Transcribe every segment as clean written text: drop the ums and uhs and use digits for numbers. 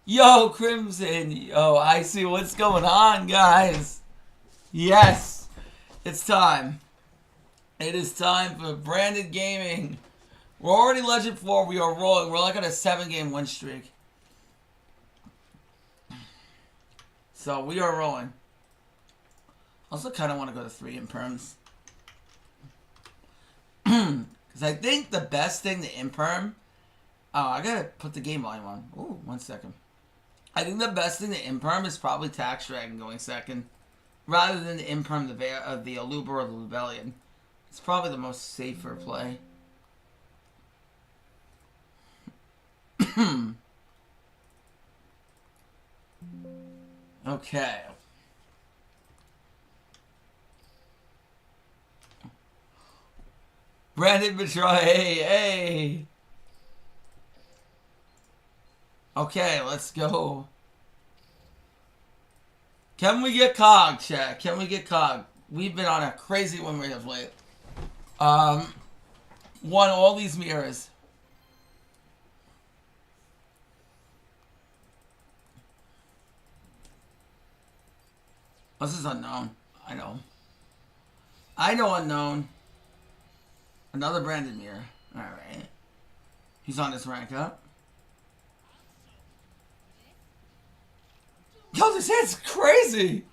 Yo, Crimson. Yo, I see what's going on, guys. Yes, it's time. It is time for Branded Gaming. We're already Legend 4. We are rolling. We're like on a 7-game win streak. So we are rolling. Also kind of want to go to 3 in perms. Because I think the best thing to imperm... Oh, I gotta put the game volume on. Ooh, 1 second. I think the best thing to imperm is probably Tax Dragon going second. Rather than to imperm the Aluber or the Lubellion. It's probably the most safer play. Okay. Brandon Betroy, hey. Okay, let's go. Can we get KOG, chat? Can we get KOG? We've been on a crazy win rate of late. Won all these mirrors. This is unknown. I know. I know unknown. Another Branded mirror. Alright. He's on his rank up. Yo, this hand's crazy!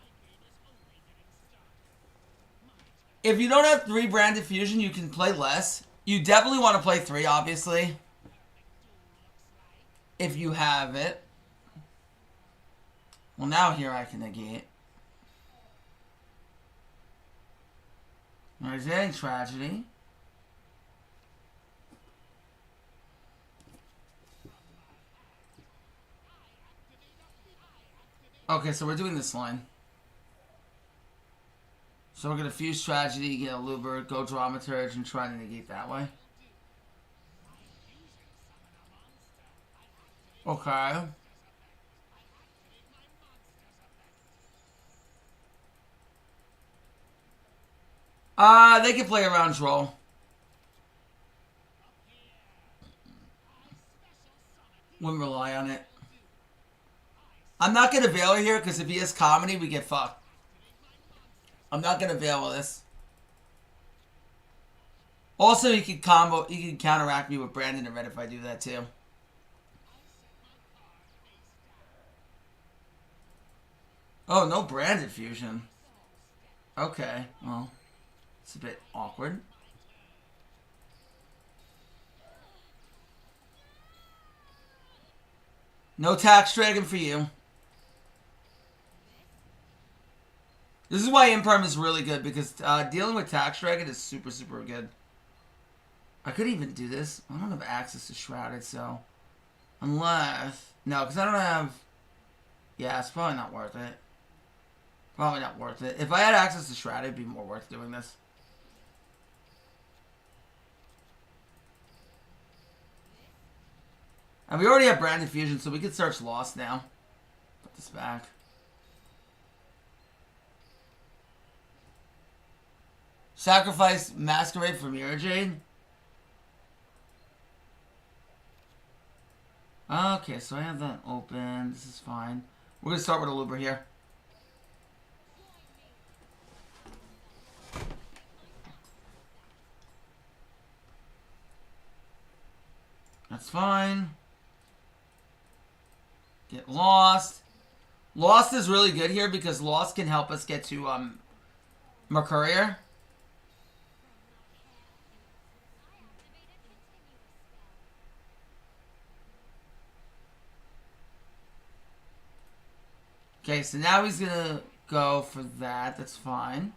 If you don't have 3 Branded Fusion, you can play less. You definitely want to play 3, obviously. If you have it. Well, now here I can negate. There's getting Tragedy. Okay, so we're doing this line. So we're going to fuse Tragedy, get a Luber, go Dramaturge, and try to negate that way. Okay. They can play around Troll. Wouldn't rely on it. I'm not going to Veiler here, because if he has Comedy, we get fucked. I'm not going to Veil this. Also, he can counteract me with Brandon and Red if I do that too. Oh, no Branded Fusion. Okay, well, it's a bit awkward. No Tax Dragon for you. This is why Imperm is really good, because dealing with Tax Dragon is super, super good. I could even do this. I don't have access to Shrouded, so... Unless... No, because I don't have... Yeah, it's probably not worth it. Probably not worth it. If I had access to Shrouded, it'd be more worth doing this. And we already have Branded Fusion, so we can search Lost now. Put this back. Sacrifice Masquerade for Mirror Jade. Okay, so I have that open. This is fine. We're going to start with a Luber here. That's fine. Get Lost. Lost is really good here because Lost can help us get to Mercurier. Okay, so now he's gonna go for that. That's fine.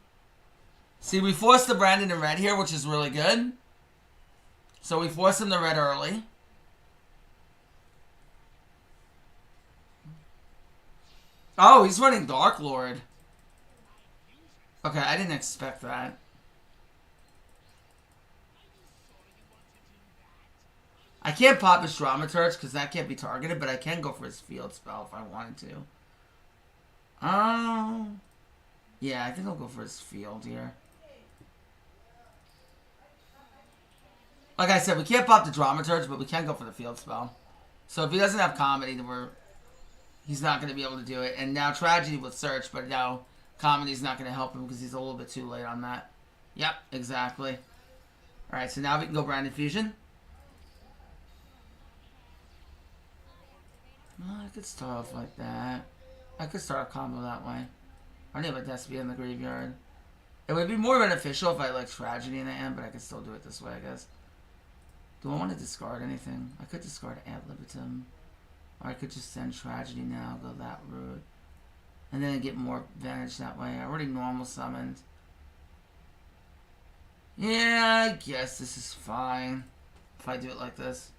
See, we forced the Brandon in red here, which is really good. So we forced him to red early. Oh, he's running Dark Lord. Okay, I didn't expect that. I can't pop his Dramaturge because that can't be targeted, but I can go for his field spell if I wanted to. Yeah, I think I'll go for his field here. Like I said, we can't pop the Dramaturge, but we can go for the field spell. So if he doesn't have Comedy, then we're He's not going to be able to do it. And now Tragedy will search, but now Comedy's not going to help him because he's a little bit too late on that. Yep, exactly. Alright, so now we can go Branded Fusion. I could start off like that. I could start a combo that way. I don't have a Despia in the graveyard. It would be more beneficial if I like Tragedy in the end, but I could still do it this way, I guess. Do I want to discard anything? I could discard Ad Libitum. Or I could just send Tragedy now, go that route. And then get more advantage that way. I already normal summoned. Yeah, I guess this is fine. If I do it like this.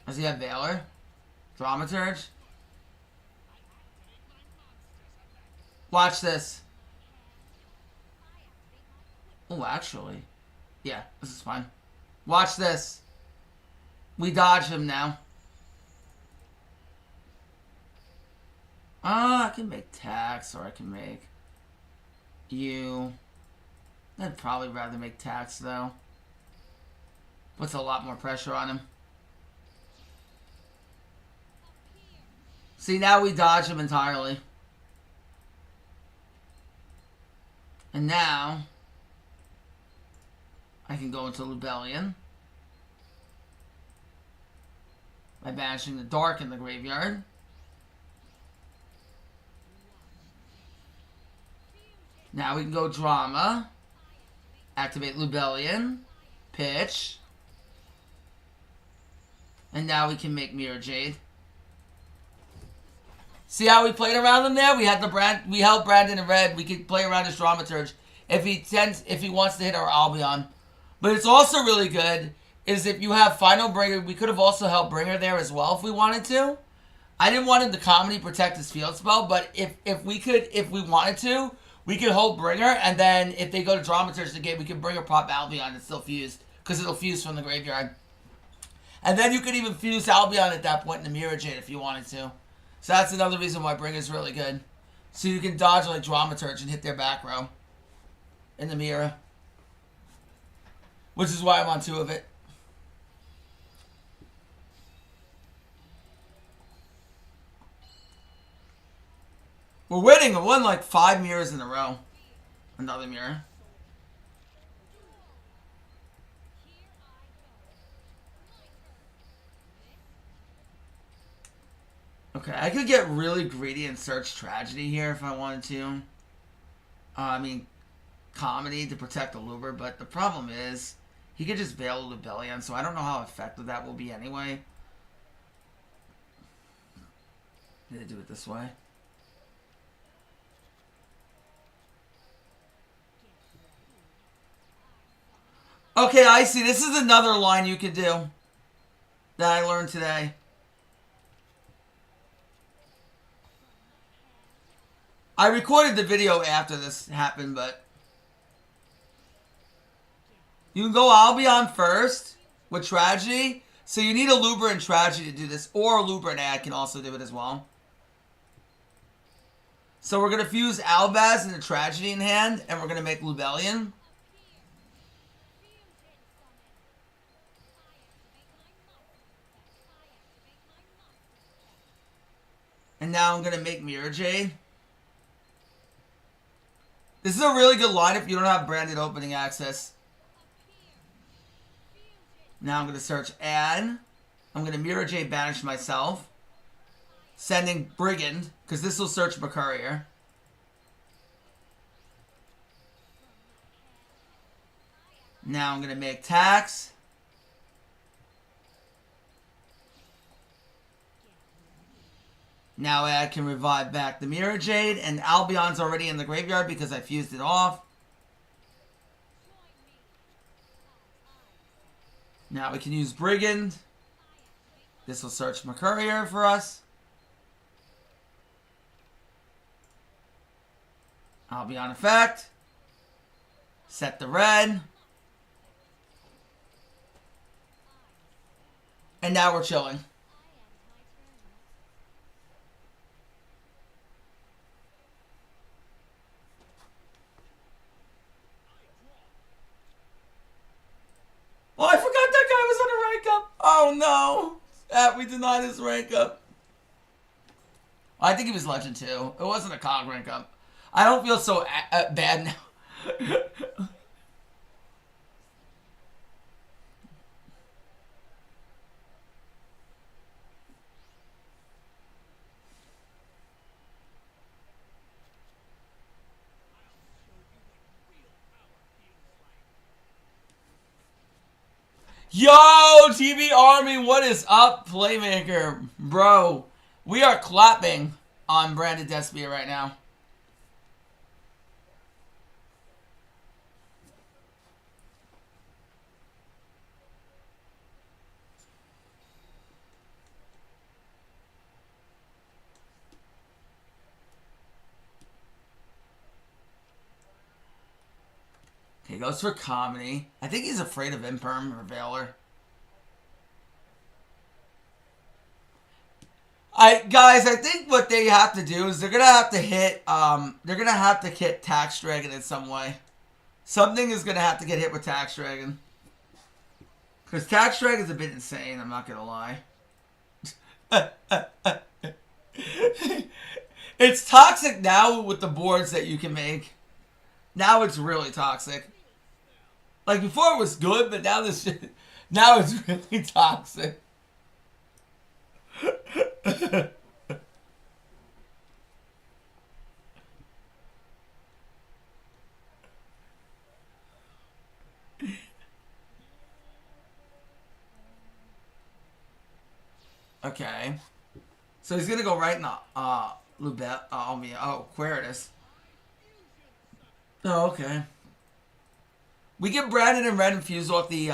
Does he have Valor? Dramaturge? Watch this. Oh, actually. Yeah, this is fine. Watch this. We dodge him now. I can make tax, or I can make you. I'd probably rather make tax, though. Puts a lot more pressure on him. See, now we dodge him entirely. And now I can go into Lubellion by banishing the Dark in the graveyard. Now we can go Drama, activate Lubellion, pitch, and now we can make Mirror Jade. See how we played around him there? We had we held Brandon in red. We could play around his Dramaturge if he wants to hit our Albion. But it's also really good is if you have Final Bringer. We could have also held Bringer there as well if we wanted to. I didn't want him to Comedy protect his field spell, but if we wanted to, we could hold Bringer, and then if they go to Dramaturge the game, we could Bringer pop Albion and still fuse because it'll fuse from the graveyard. And then you could even fuse Albion at that point in the Mirror Jade if you wanted to. So that's another reason why Bringer's really good. So you can dodge like Dramaturge and hit their back row in the mirror. Which is why I'm on 2 of it. We're winning. We won like 5 mirrors in a row. Another mirror. Okay, I could get really greedy and search Tragedy here if I wanted to. I mean, Comedy to protect the Luber, but the problem is he could just Veil Lubellion, so I don't know how effective that will be anyway. I'm gonna do it this way. Okay, I see. This is another line you could do that I learned today. I recorded the video after this happened, but you can go Albion first with Tragedy. So you need a Luber and Tragedy to do this, or a Luber and Ad can also do it as well. So we're going to fuse Albaz and the Tragedy in hand, and we're going to make Lubellion. And now I'm going to make Mirror Jade. This is a really good line if you don't have branded opening access. Now I'm going to search Ad. I'm going to Mirror Jade banish myself. Sending Brigand, because this will search Mercurier. Now I'm going to make Tax. Now I can revive back the Mirror Jade, and Albion's already in the graveyard because I fused it off. Now we can use Brigand. This will search Mercurier for us. Albion effect. Set the red. And now we're chilling. chat. We denied his rank up. I think he was Legend 2. It wasn't a KOG rank up. I don't feel so bad now. Yo, TV Army, what is up, Playmaker? Bro, we are clapping on Branded Despia right now. He goes for comedy. I think he's afraid of Imperm or Valor. Guys, I think what they have to do is they're gonna have to hit Tax Dragon in some way. Something is gonna have to get hit with Tax Dragon. Because Tax Dragon's a bit insane, I'm not gonna lie. It's toxic now with the boards that you can make. Now it's really toxic. Like before it was good, but now now it's really toxic. Okay. So he's gonna go right in the Lubet Aquarius. Oh, okay. We get Brandon and Red infused off the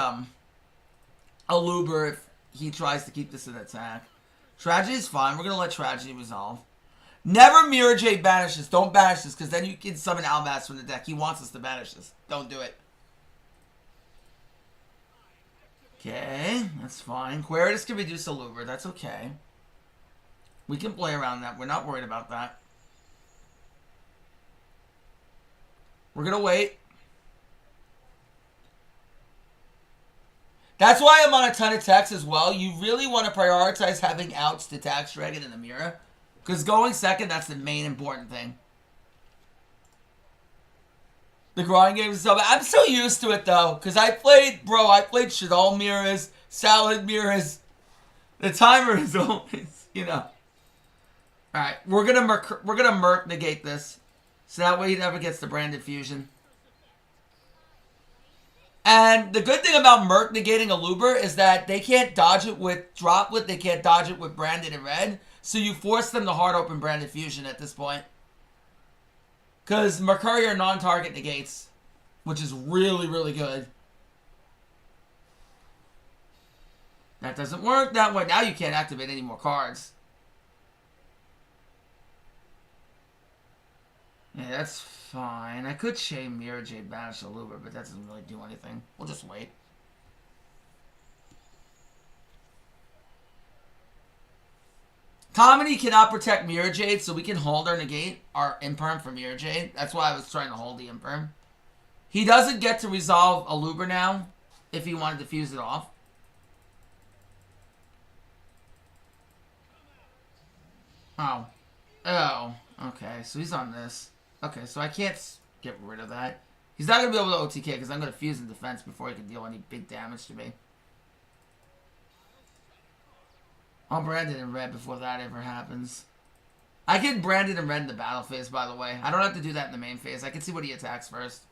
Aluber if he tries to keep this in attack. Tragedy is fine. We're gonna let Tragedy resolve. Never Mirror J banish this. Don't banish this, because then you can summon Almas from the deck. He wants us to banish this. Don't do it. Okay, that's fine. Queritus can reduce Aluber. That's okay. We can play around that. We're not worried about that. We're gonna wait. That's why I'm on a ton of techs as well. You really want to prioritize having outs to Tax Dragon in the mirror. Because going second, that's the main important thing. The grind game is so bad. I'm so used to it though. Because I played Shadol mirrors, Salad mirrors. The timer is always, you know. Alright, we're gonna Merc negate this. So that way he never gets the Branded Fusion. And the good thing about Merc negating Aluber is that they can't dodge it with Droplet, they can't dodge it with Branded and Red. So you force them to hard open Branded Fusion at this point. Because Mercury are non-target negates. Which is really, really good. That doesn't work that way. Now you can't activate any more cards. Yeah, that's fine. I could shame Mirror J banish Aluber, but that doesn't really do anything. We'll just wait. Comedy cannot protect Mirror Jade, so we can hold or negate our Imperm for Mirror Jade. That's why I was trying to hold the Imperm. He doesn't get to resolve Aluber now, if he wanted to fuse it off. Oh. Oh. Okay, so he's on this. Okay, so I can't get rid of that. He's not going to be able to OTK because I'm going to fuse in defense before he can deal any big damage to me. I'll brand it in red before that ever happens. I can brand it in red in the battle phase, by the way. I don't have to do that in the main phase. I can see what he attacks first.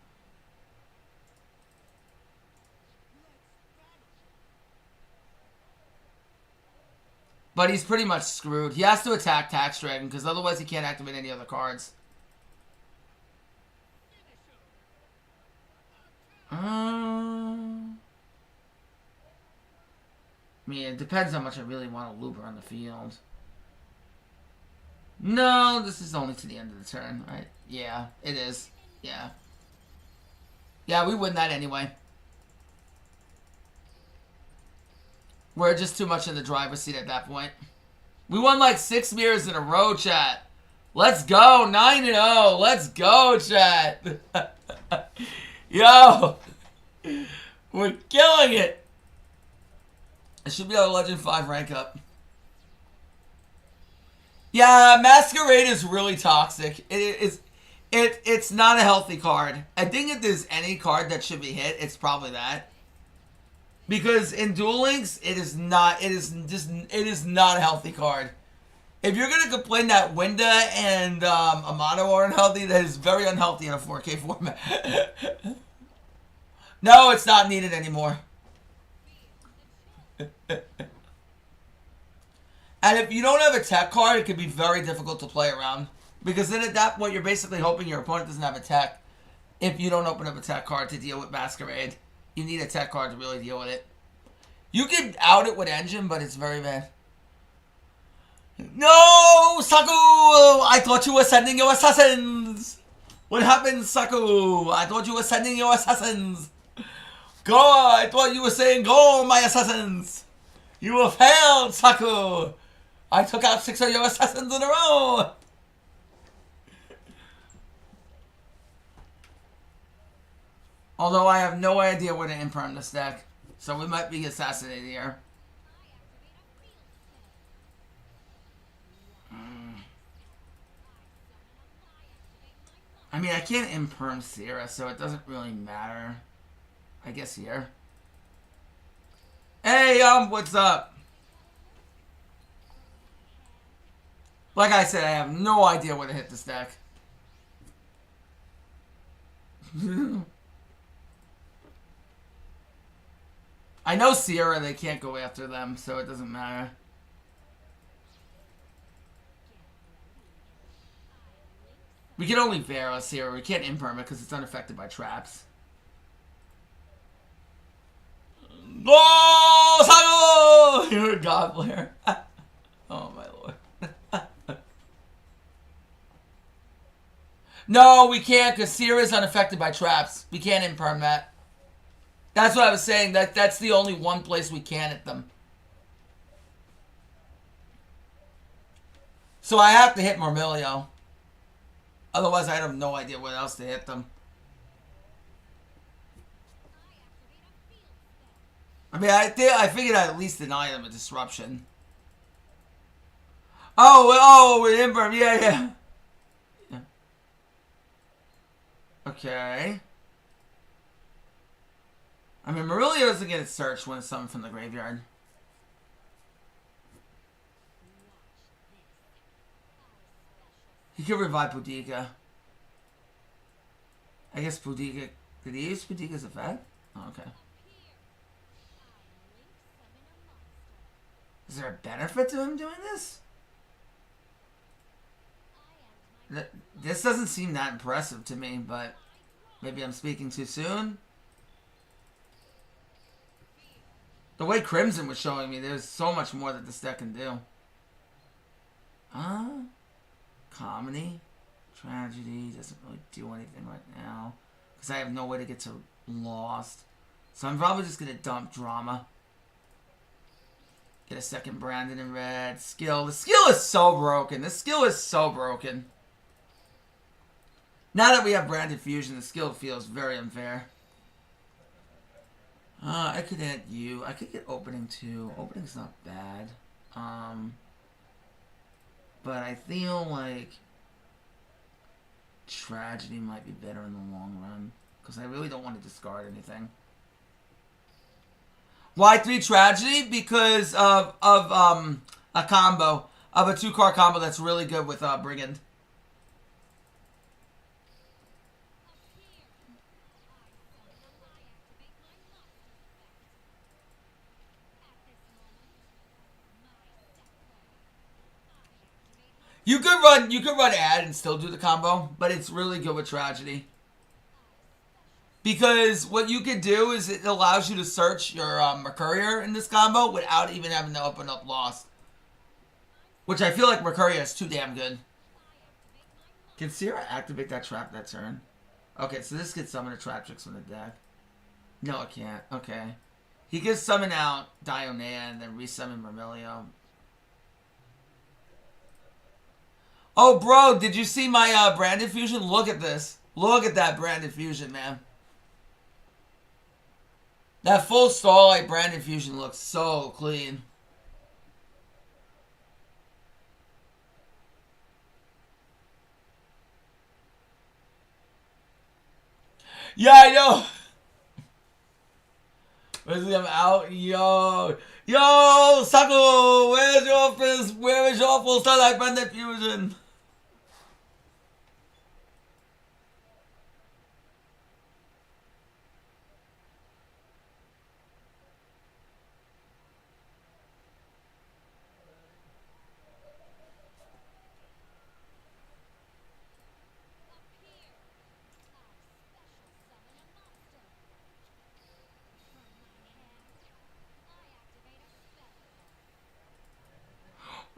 But he's pretty much screwed. He has to attack Tax Dragon because otherwise he can't activate any other cards. I mean, it depends how much I really want a Looper on the field. No, this is only to the end of the turn, right? Yeah, it is. Yeah. Yeah, we win that anyway. We're just too much in the driver's seat at that point. We won like 6 mirrors in a row, chat. Let's go. 9-0. Let's go, chat. Yo. We're killing it. It should be our Legend 5 rank up. Yeah, Masquerade is really toxic. It's not a healthy card. I think if there's any card that should be hit, it's probably that. Because in Duel Links, it is not a healthy card. If you're gonna complain that Winda and Amato are unhealthy, that is very unhealthy in a 4K format. No, it's not needed anymore. And if you don't have a tech card, it can be very difficult to play around. Because then at that point, you're basically hoping your opponent doesn't have a tech. If you don't open up a tech card to deal with Masquerade, you need a tech card to really deal with it. You can out it with Engine, but it's very bad. No, Saku! I thought you were sending your assassins! What happened, Saku? I thought you were sending your assassins! Go! I thought you were saying, go, my assassins! You have failed, Saku! I took out 6 of your assassins in a row! Although I have no idea where to imperm this deck. So we might be assassinated here. I mean, I can't imperm Sierra, so it doesn't really matter. I guess here. Hey, what's up? Like I said, I have no idea where to hit this deck. I know Sierra, they can't go after them, so it doesn't matter. We can only Vera Sierra. We can't imperm it because it's unaffected by traps. Oh, Sago! You're a god player. Oh, my lord. No, we can't because Sierra is unaffected by traps. We can't imperm that. That's what I was saying. That's the only one place we can hit them. So I have to hit Myrmilio. Otherwise, I have no idea what else to hit them. I mean, I figured I'd at least deny them a disruption. Oh, with Imperm, yeah. Okay. I mean, Myrmilio doesn't get searched when it's summoned from the graveyard. He could revive Boudica. I guess Boudica... Did he use Boudica's effect? Oh, okay. Is there a benefit to him doing this? This doesn't seem that impressive to me, but maybe I'm speaking too soon. The way Crimson was showing me, there's so much more that this deck can do. Comedy, tragedy, doesn't really do anything right now. Because I have no way to get to Lost. So I'm probably just going to dump Drama. Get a second Branded in red. Skill. The skill is so broken. The skill is so broken. Now that we have Branded Fusion, the skill feels very unfair. I could add you. I could get Opening too. Opening's not bad. But I feel like Tragedy might be better in the long run. Because I really don't want to discard anything. Why 3 Tragedy? Because of a combo. Of a 2-card combo that's really good with Brigand. You could run Add and still do the combo, but it's really good with Tragedy. Because what you could do is it allows you to search your Mercurier in this combo without even having to open up Lost. Which I feel like Mercurier is too damn good. Can Sierra activate that trap that turn? Okay, so this could summon a trap tricks from the deck. No, it can't. Okay. He could summon out Dionea and then resummon Myrmilio. Oh, bro, did you see my Branded Fusion? Look at this. Look at that Branded Fusion, man. That full Starlight Branded Fusion looks so clean. Yeah, I know. Where's I'm out? Yo, Saku, where's your fist? Where is your full Starlight Branded Fusion?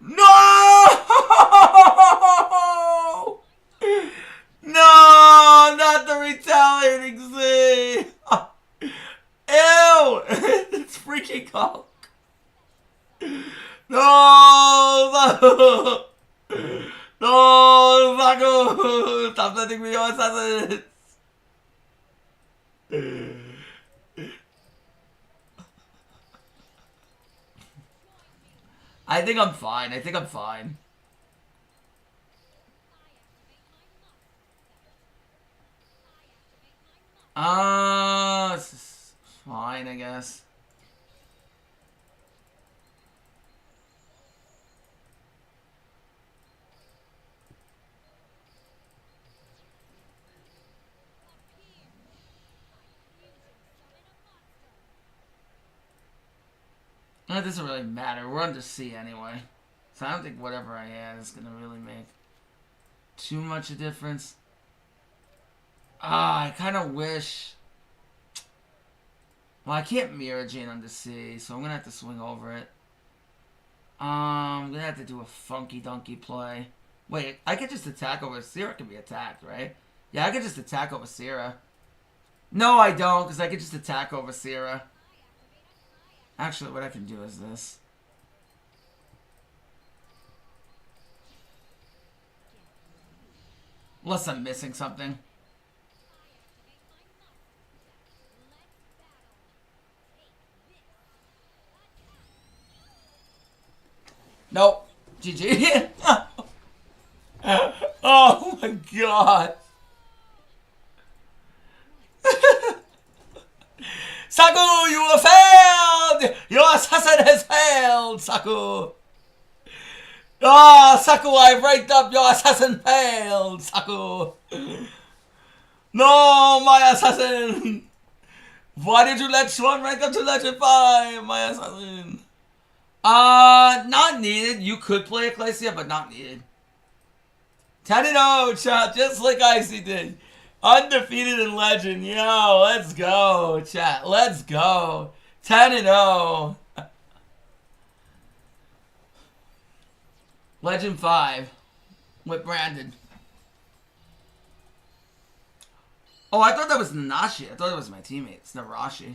No! No, not the retaliating Z. Ew! It's freaking Hulk. No! No, Saku! Stop letting me on assassins! I think I'm fine. I think I'm fine. It's fine, I guess. It doesn't really matter. We're under C anyway. So I don't think whatever I add is going to really make too much a difference. I kind of wish... Well, I can't mirror Jane under C, so I'm going to have to swing over it. I'm going to have to do a funky donkey play. Wait, I could just attack over... Sierra can be attacked, right? Yeah, I could just attack over Sierra. No, I don't, because I could just attack over Sierra. Actually, what I can do is this. Unless I'm missing something. Nope. GG. Oh my god. Saku, you have failed! Your assassin has failed, Saku! Ah, Saku, I've ranked up, your assassin failed, Saku! No, my assassin! Why did you let Swan rank up to Legend 5, my assassin? Not needed. You could play Ecclesia, but not needed. 10-0, chat, just like Icy did. Undefeated in Legend. Yo, let's go, chat. Let's go. 10-0. Legend 5 with Branded. Oh, I thought that was Nanashi. I thought it was my teammate. It's Narashi.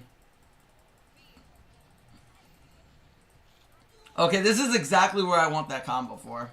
Okay, this is exactly where I want that combo for.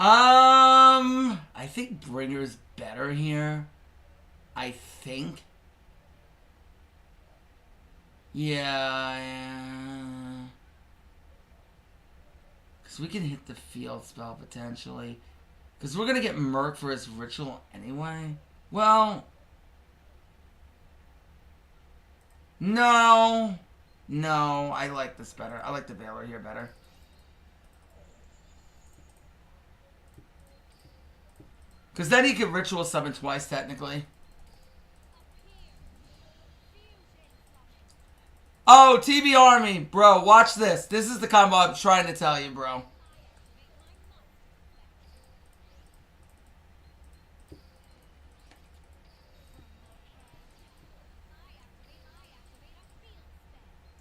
I think Bringer's better here. I think. Yeah. Because we can hit the field spell potentially. Because we're going to get Merc for his ritual anyway. Well. No. No, I like this better. I like the Veiler here better. Because then he could ritual summon twice, technically. Oh, TB Army. Bro, watch this. This is the combo I'm trying to tell you, bro.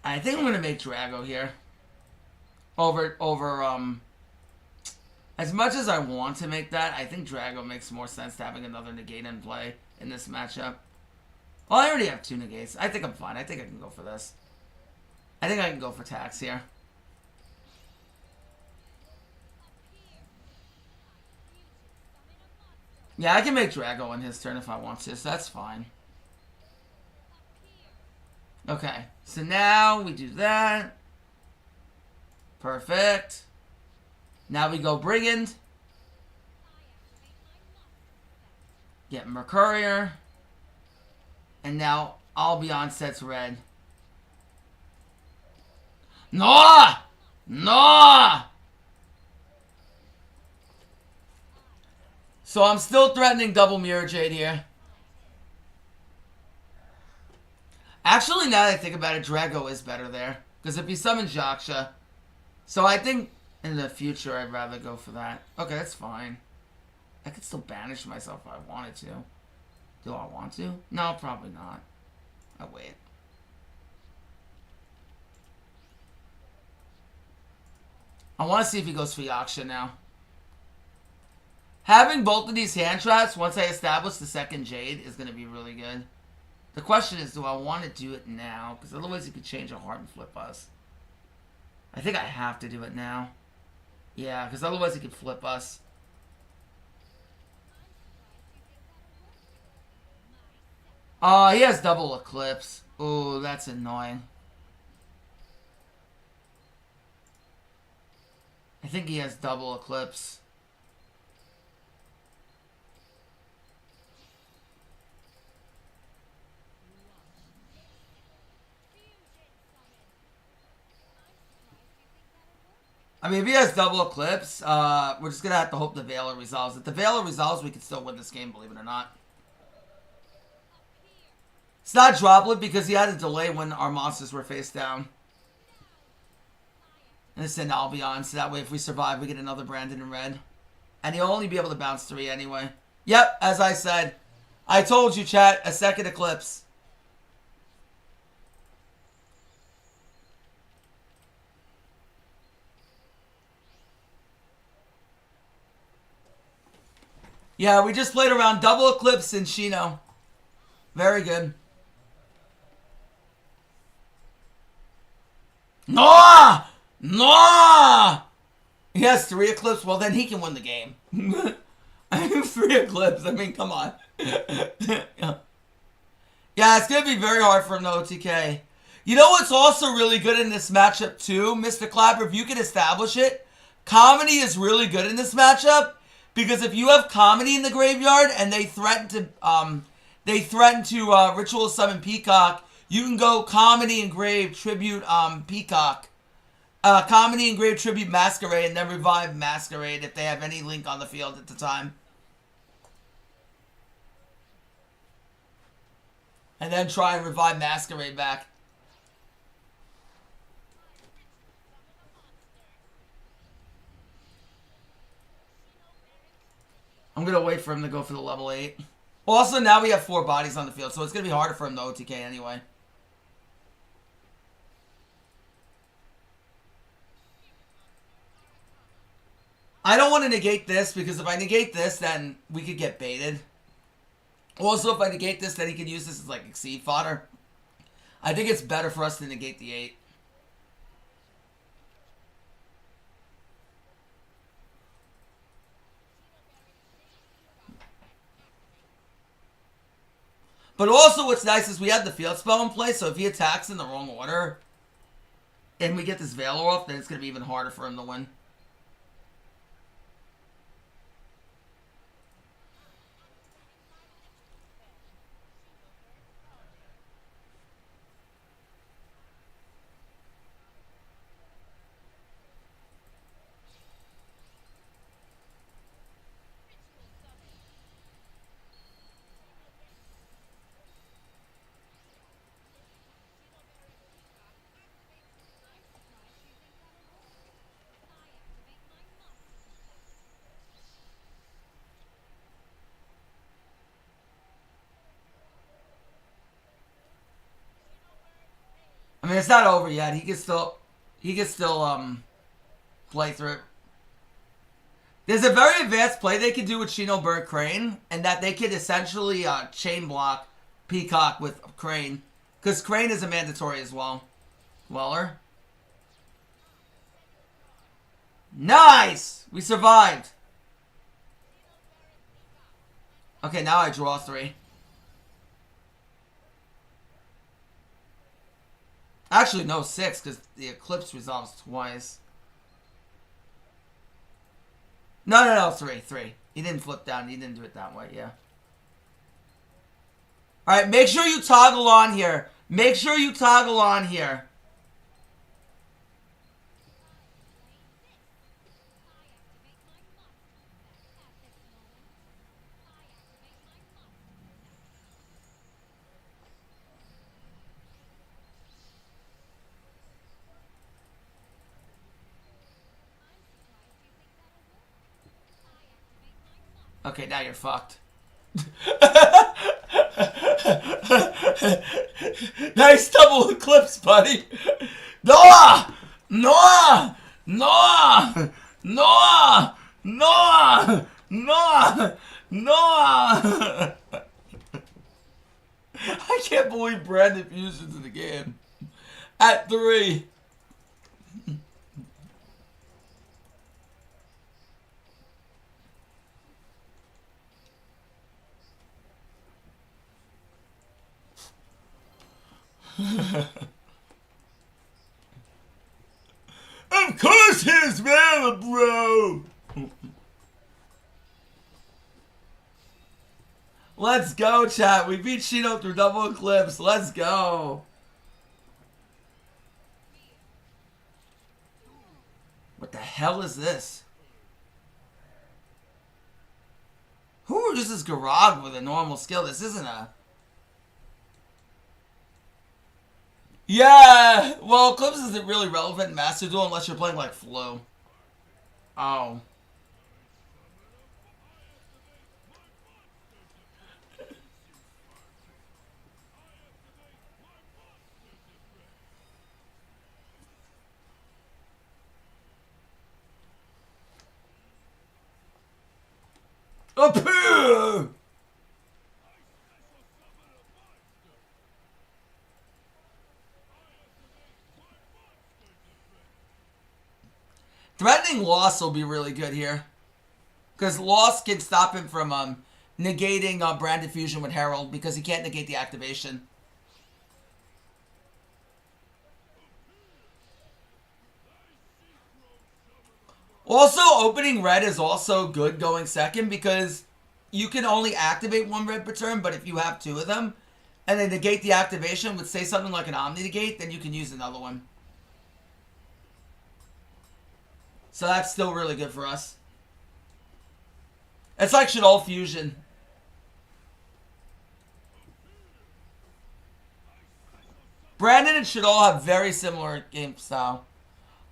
I think I'm gonna make Drago here. Over. As much as I want to make that, I think Drago makes more sense to having another negate in play in this matchup. Well, I already have 2 negates. I think I'm fine. I think I can go for this. I think I can go for tax here. Yeah, I can make Drago on his turn if I want to, so that's fine. Okay, so now we do that. Perfect. Now we go Brigand. Get Mercurier. And now I'll be on sets red. No! No! So I'm still threatening double Mirror Jade here. Actually, now that I think about it, Drago is better there. Because if he summons Jaksha. So I think in the future I'd rather go for that. Okay, that's fine. I could still banish myself if I wanted to. Do I want to? No, probably not. I'll wait. I want to see if he goes for Yaksha now. Having both of these hand traps, once I establish the second Jade, is going to be really good. The question is, do I want to do it now? Because otherwise he could change a heart and flip us. I think I have to do it now. Yeah, because otherwise he could flip us. He has double Eclipse. Ooh, that's annoying. I think he has double Eclipse. I mean, if he has double Eclipse, we're just going to have to hope the Veiler resolves. If the Veiler resolves, we can still win this game, believe it or not. It's not Droplet because he had a delay when our monsters were face down. And it's an Albion, so that way if we survive, we get another Branded in red. And he'll only be able to bounce 3 anyway. Yep, as I said. I told you, chat, a second Eclipse. Yeah, we just played around double Eclipse and Shino. Very good. No! No! He has 3 Eclipse. Well, then he can win the game. I have 3 Eclipse. I mean, come on. Yeah, it's going to be very hard for him to OTK. You know what's also really good in this matchup, too, Mr. Clapper? If you can establish it, Comedy is really good in this matchup. Because if you have Comedy in the graveyard and they threaten to Ritual Summon Peacock, you can go Comedy, Engrave, Tribute, Peacock. Comedy, Engrave, Tribute, Masquerade, and then revive Masquerade if they have any link on the field at the time. And then try and revive Masquerade back. I'm going to wait for him to go for the level 8. Also, now we have 4 bodies on the field, so it's going to be harder for him to OTK anyway. I don't want to negate this, because if I negate this, then we could get baited. Also, if I negate this, then he can use this as, like, Exceed fodder. I think it's better for us to negate the 8. But also what's nice is we have the field spell in place, so if he attacks in the wrong order, and we get this Veiler off, then it's going to be even harder for him to win. I mean, it's not over yet. He can still play through it. There's a very advanced play they can do with Shino Bird Crane, and that they could essentially chain block Peacock with Crane. Because Crane is a mandatory as well. Weller. Nice! We survived. Okay, now I draw 3. Actually, no, 6, because the Eclipse resolves twice. No, 3. He didn't flip down. He didn't do it that way, yeah. Alright, make sure you toggle on here. Make sure you toggle on here. Okay, now you're fucked. Nice double eclipse, buddy. Noah! Noah! Noah! Noah! Noah! Noah! Noah! I can't believe Branded fusions in the game. At 3. Of course he's valid, bro! Let's go, chat. We beat Shino through double eclipse. Let's go. What the hell is this? Who uses Garage with a normal skill? This isn't a... Yeah! Well, Eclipse isn't really relevant in Master Duel unless you're playing like Flo. Oh. Up here! Threatening Loss will be really good here. Because Loss can stop him from negating Branded Fusion with Herald because he can't negate the activation. Also, opening red is also good going second because you can only activate 1 red per turn, but if you have 2 of them and they negate the activation with, say, something like an Omni Negate, then you can use another one. So that's still really good for us. It's like Shadol Fusion. Brandon and Shadol have very similar game style.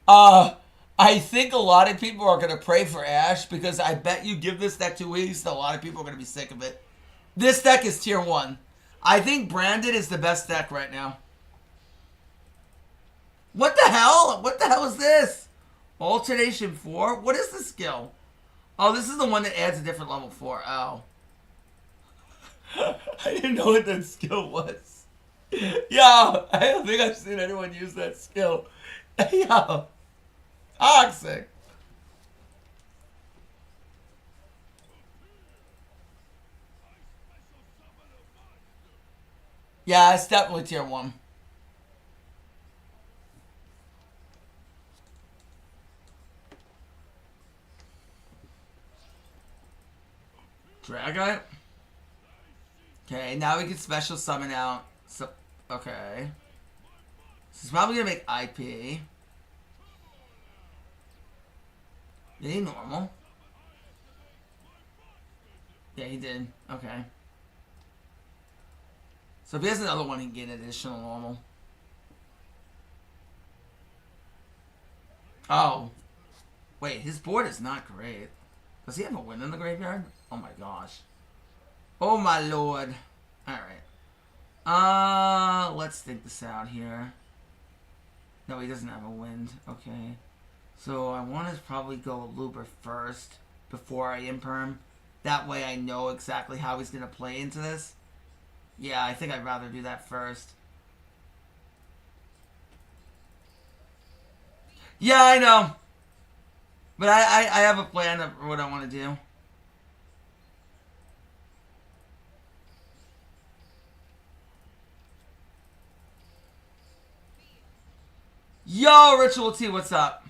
I think a lot of people are going to pray for Ash because I bet you give this deck 2 weeks, a lot of people are going to be sick of it. This deck is tier 1. I think Branded is the best deck right now. What the hell? What the hell is this? Alternation 4? What is this skill? Oh, this is the one that adds a different level 4. Oh. I didn't know what that skill was. Yo, I don't think I've seen anyone use that skill. Yo. Toxic. Yeah, it's definitely tier 1. Dragite? Okay, now we can special summon out. So, okay. This is probably gonna make IP. Did he normal? Yeah, he did. Okay. So if he has another one, he can get additional normal. Oh. Wait, his board is not great. Does he have a win in the graveyard? Oh my gosh. Oh my lord. Alright. Let's think this out here. No, he doesn't have a wind. Okay. So I want to probably go Luber first before I imperm. That way I know exactly how he's going to play into this. Yeah, I think I'd rather do that first. Yeah, I know. But I have a plan of what I want to do. Yo, Ritual T, what's up?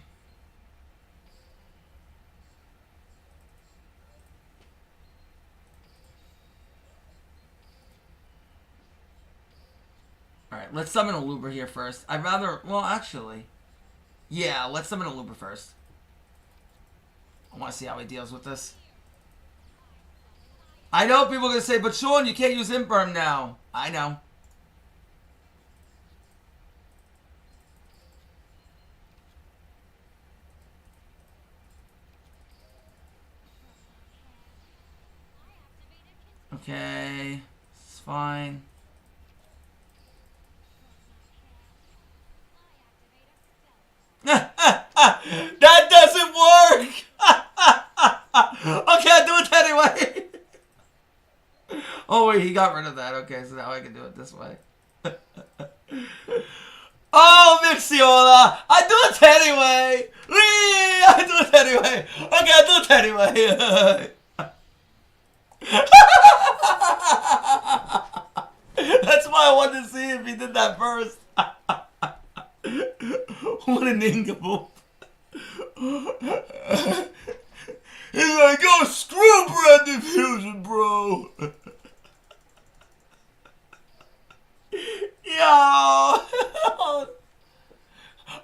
Alright, let's summon a Luber here first. I'd rather... Well, actually... Yeah, let's summon a Luber first. I want to see how he deals with this. I know people are going to say, but Sean, you can't use Imperm now. I know. Okay. It's fine. That doesn't work! Okay, I'll do it anyway. Oh, wait, he got rid of that. Okay, so now I can do it this way. Oh, Mixiola! I do it anyway! I do it anyway! Okay, I do it anyway! That's why I wanted to see if he did that first. What an ingable. He's like, yo, screw Branded Fusion, bro. Yo.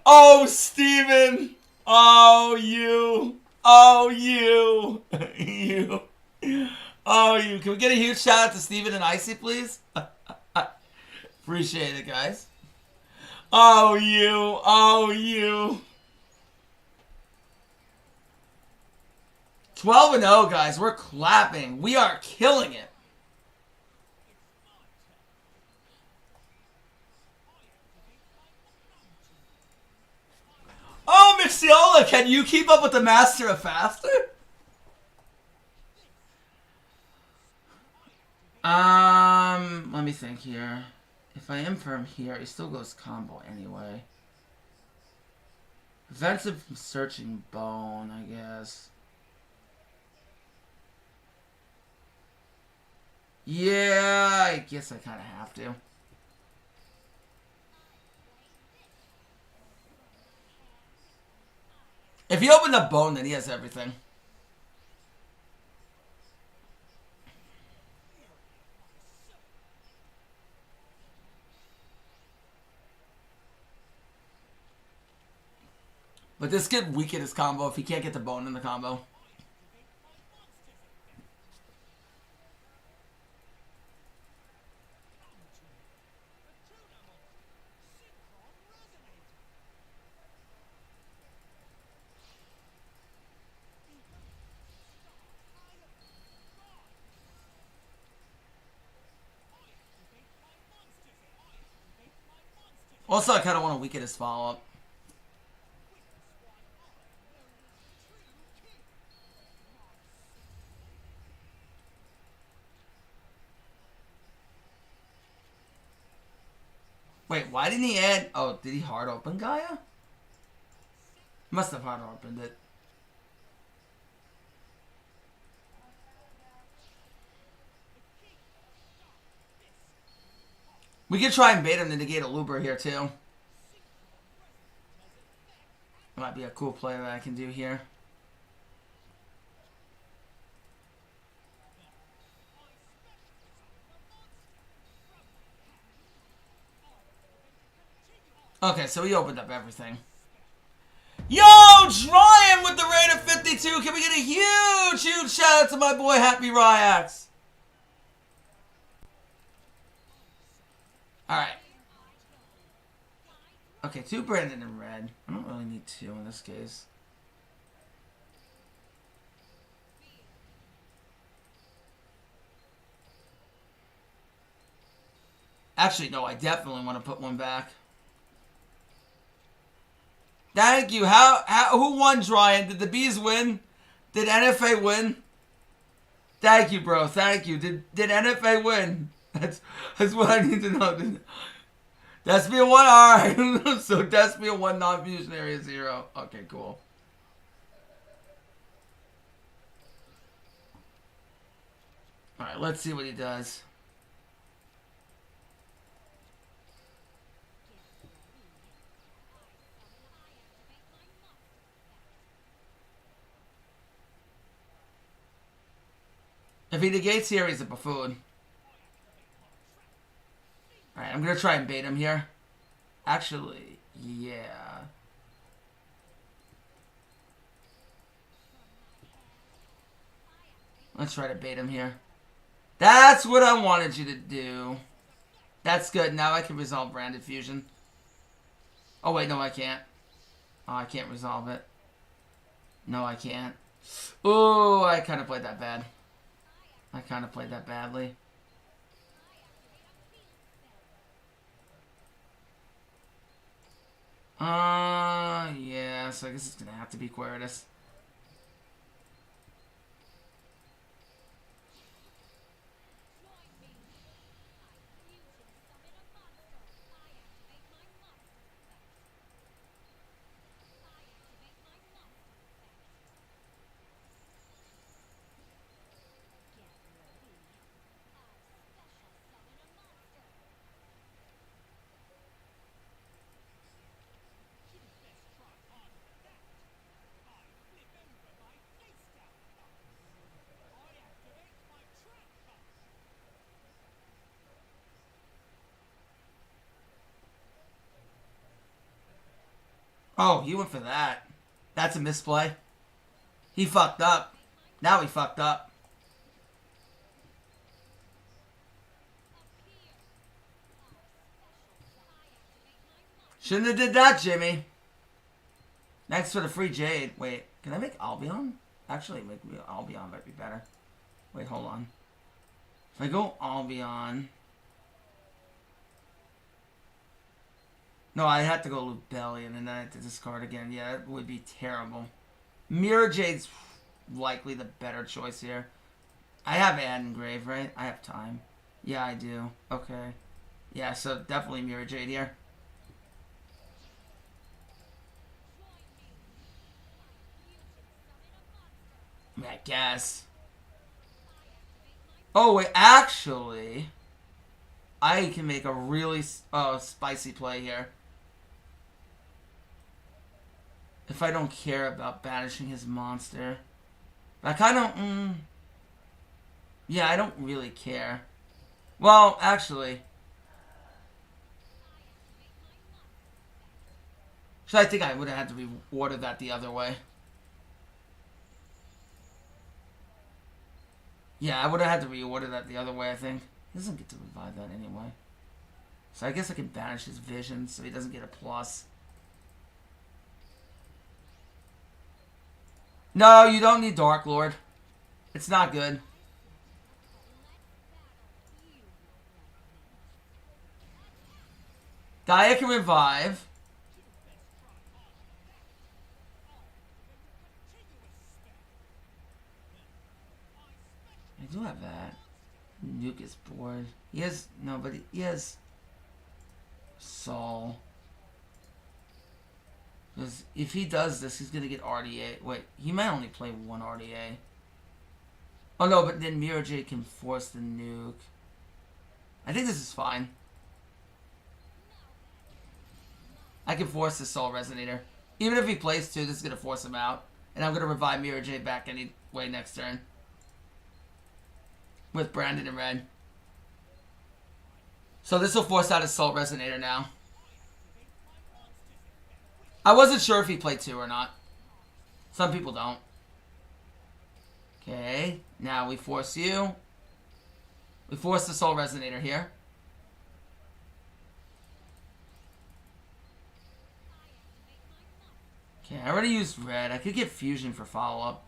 Oh, Steven. Oh, you. Oh, you. You. Oh, you. Can we get a huge shout out to Steven and Icy, please? Appreciate it, guys. Oh, you. Oh, you. 12-0, guys. We're clapping. We are killing it. Oh, Mixiola, can you keep up with the Master of Faster? Let me think here. If I imperm here, he still goes combo anyway. Offensive Searching Bone, I guess. Yeah, I guess I kind of have to. If he opened up Bone, then he has everything. But this could weaken his combo if he can't get the Bone in the combo. Also, I kind of want to weaken his follow-up. Wait, why didn't he add... Oh, did he hard open Gaia? Must have hard opened it. We could try and bait him to negate a Luber here, too. Might be a cool play that I can do here. Okay, so he opened up everything. Yo, Dryan with the rate of 52. Can we get a huge, huge shout out to my boy Happy Ryax? Alright. Okay, 2 Brandon in red. I don't really need 2 in this case. Actually, no, I definitely want to put 1 back. Thank you. Who won, Ryan? Did the Bees win? Did NFA win? Thank you, bro. Thank you. Did NFA win? That's what I need to know. Despia 1? Alright. So Despia 1, non-fusion area 0. Okay, cool. Alright, let's see what he does. If he negates here, he's a buffoon. Alright, I'm gonna try and bait him here. Actually, yeah. Let's try to bait him here. That's what I wanted you to do. That's good. Now I can resolve Branded Fusion. Oh, wait, no, I can't. Oh, I can't resolve it. No, I can't. Oh, I kind of played that bad. I kind of played that badly. Yeah, so I guess it's gonna have to be Quiritus. Oh, you went for that. That's a misplay. He fucked up. Now he fucked up. Shouldn't have did that, Jimmy. Next for the free Jade. Wait, can I make Albion? Actually, make Albion might be better. Wait, hold on. If I go Albion... No, I had to go Lubellion and then I had to discard again. Yeah, that would be terrible. Mirror Jade's likely the better choice here. I have Adengrave, right? I have time. Yeah, I do. Okay. Yeah, so definitely Mirror Jade here. I mean, I guess. Oh, wait, actually... I can make a really spicy play here. If I don't care about banishing his monster. I kind of... yeah, I don't really care. Well, actually... So I think I would have had to reward that the other way. Yeah, I would have had to reward that the other way, I think. He doesn't get to revive that anyway. So I guess I can banish his vision so he doesn't get a plus. No, you don't need Dark Lord. It's not good. Gaia can revive. I do have that. Nuke is bored. He has... No, but he has... Sol. Because if he does this, he's going to get RDA. Wait, he might only play one RDA. Oh no, but then Mirror Jade can force the nuke. I think this is fine. I can force the Soul Resonator. Even if he plays two, this is going to force him out. And I'm going to revive Mirror Jade back anyway next turn. With Branded in red. So this will force out his Soul Resonator now. I wasn't sure if he played two or not. Some people don't. Okay, now we force you. We force the Soul Resonator here. Okay, I already used red. I could get Fusion for follow-up.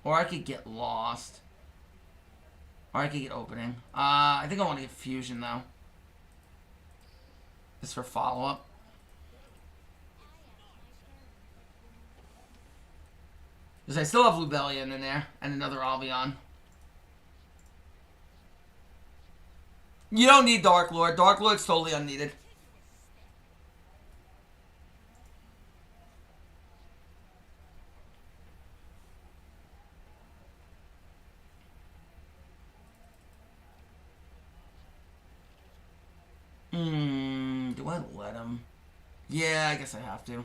Or I could get Lost. Or I could get Opening. I think I want to get Fusion, though. Just for follow-up. Because I still have Lubellion in there. And another Albion. You don't need Dark Lord. Dark Lord's totally unneeded. Do I let him? Yeah, I guess I have to.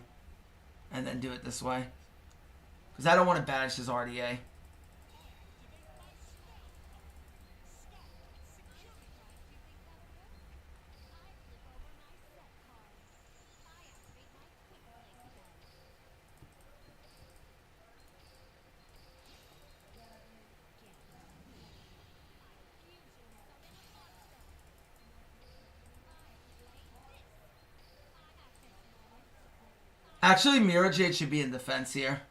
And then do it this way. Because I don't want to banish his RDA. Actually, Mirror Jade should be in defense here.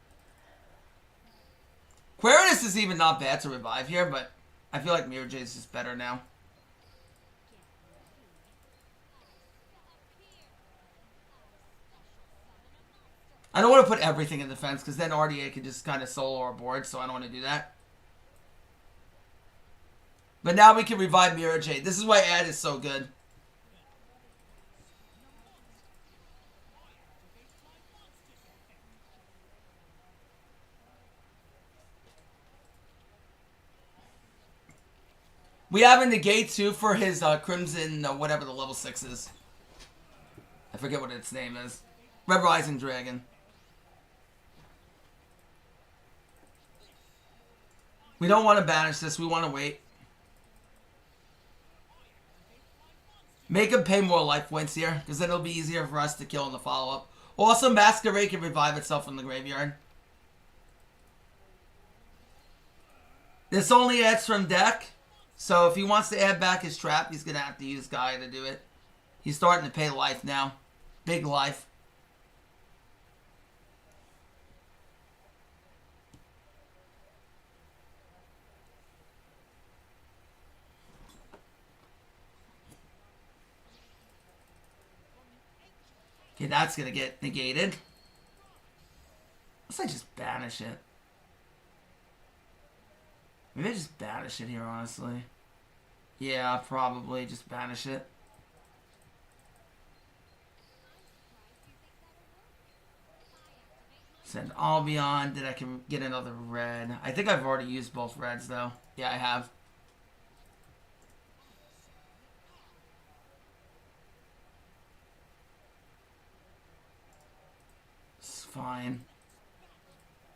Quiritus is even not bad to revive here, but I feel like Mirror Jade is just better now. I don't want to put everything in defense because then RDA can just kind of solo our board, so I don't want to do that. But now we can revive Mirror Jade. This is why Ad is so good. We have a negate too for his Crimson, whatever the level 6 is. I forget what its name is. Red Rising Dragon. We don't want to banish this. We want to wait. Make him pay more life points here, because then it'll be easier for us to kill in the follow-up. Also, Masquerade can revive itself in the graveyard. This only adds from deck. So if he wants to add back his trap, he's going to have to use Gaia to do it. He's starting to pay life now. Big life. Okay, that's going to get negated. Let's like just banish it. Maybe I just banish it here, honestly. Yeah, probably just banish it. Send Albion. Then I can get another red. I think I've already used both reds, though. Yeah, I have. It's fine.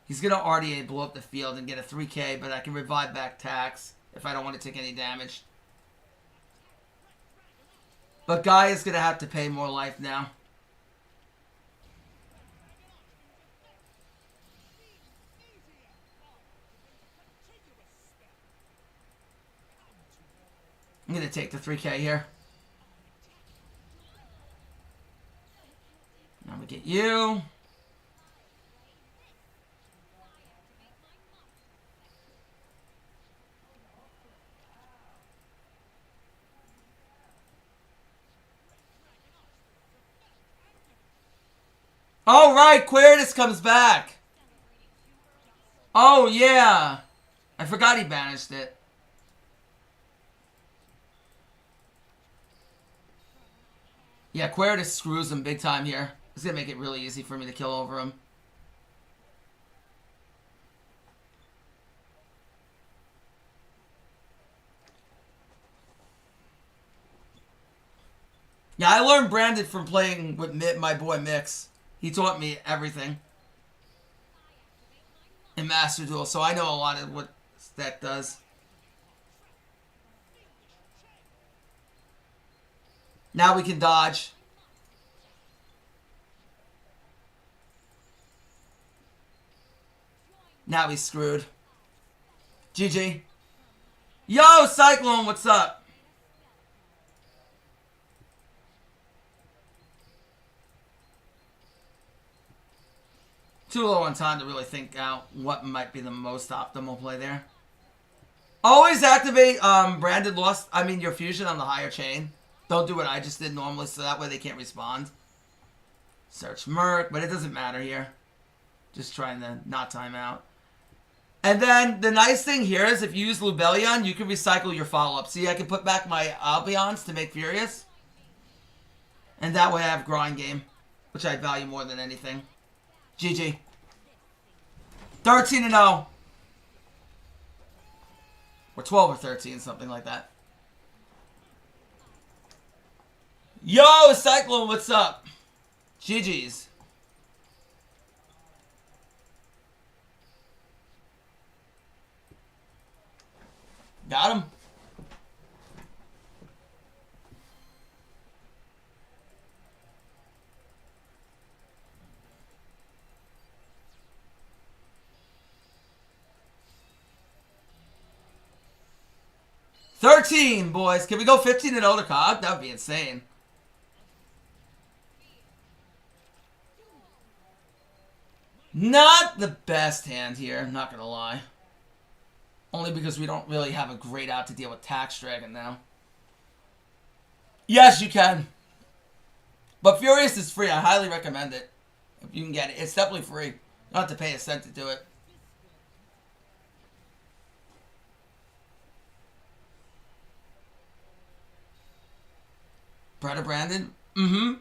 He's going to RDA blow up the field and get a 3k, but I can revive back Tax if I don't want to take any damage. But Guy is going to have to pay more life now. I'm going to take the 3k here. Now we get you. Oh, right. Quiritus comes back. Oh, yeah. I forgot he banished it. Yeah, Quiritus screws him big time here. It's going to make it really easy for me to kill over him. Yeah, I learned Branded from playing with my boy Mix. He taught me everything in Master Duel, so I know a lot of what that does. Now we can dodge. Now he's screwed. GG. Yo, Cyclone, what's up? Too low on time to really think out what might be the most optimal play there. Always activate Branded Lost. I mean, your fusion on the higher chain. Don't do what I just did normally, so that way they can't respond. Search Merc, but it doesn't matter here. Just trying to not time out. And then the nice thing here is if you use Lubellion, you can recycle your follow-up. See, I can put back my Albions to make Furious. And that way I have grind game, which I value more than anything. GG. 13-0. Or 12 or 13, something like that. Yo, Cyclone, what's up? GG's. Got him. $13, boys. Can we go 15 and older KOG? That would be insane. Not the best hand here, I'm not gonna lie. Only because we don't really have a great out to deal with Tax Dragon now. Yes, you can. But Furious is free. I highly recommend it. If you can get it. It's definitely free. You don't have to pay a cent to do it. Branded? Mm-hmm.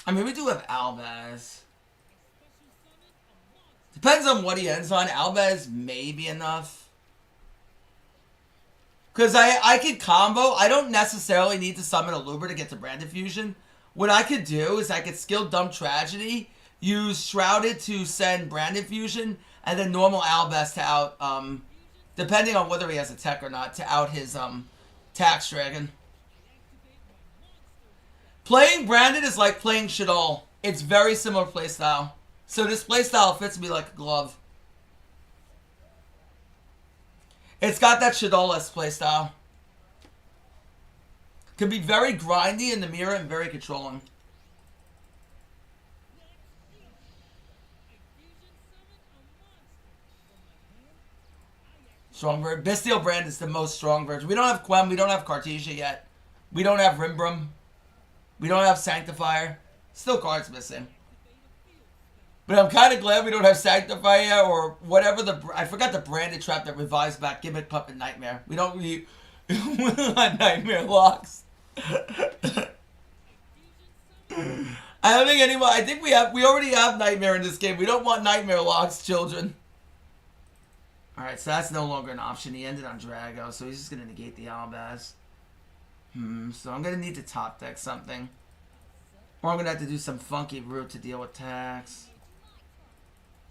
I mean, we do have Albaz. Depends on what he ends on. Albaz may be enough. Because I could combo. I don't necessarily need to summon a Luber to get to Branded Fusion. What I could do is I could skill Dumb Tragedy, use Shrouded to send Branded Fusion, and then normal Albaz to out, depending on whether he has a tech or not, to out his Tax Dragon. Playing Branded is like playing Shadol. It's very similar playstyle. So this playstyle fits me like a glove. It's got that Shadol-esque playstyle. Can be very grindy in the mirror and very controlling. Strong version. Bestial Brand is the most strong version. We don't have Quem. We don't have Cartesia yet. We don't have Rimbrum. We don't have Sanctifier. Still cards missing. But I'm kind of glad we don't have Sanctifier yet, or whatever the... I forgot the branded trap that revives back Gimmick Puppet Nightmare. We don't really... Nightmare locks. I don't think anyone... I think we already have Nightmare in this game. We don't want Nightmare locks, children. Alright, so that's no longer an option. He ended on Drago, so he's just going to negate the Albaz. So I'm going to need to top deck something. Or I'm going to have to do some funky route to deal with Tax.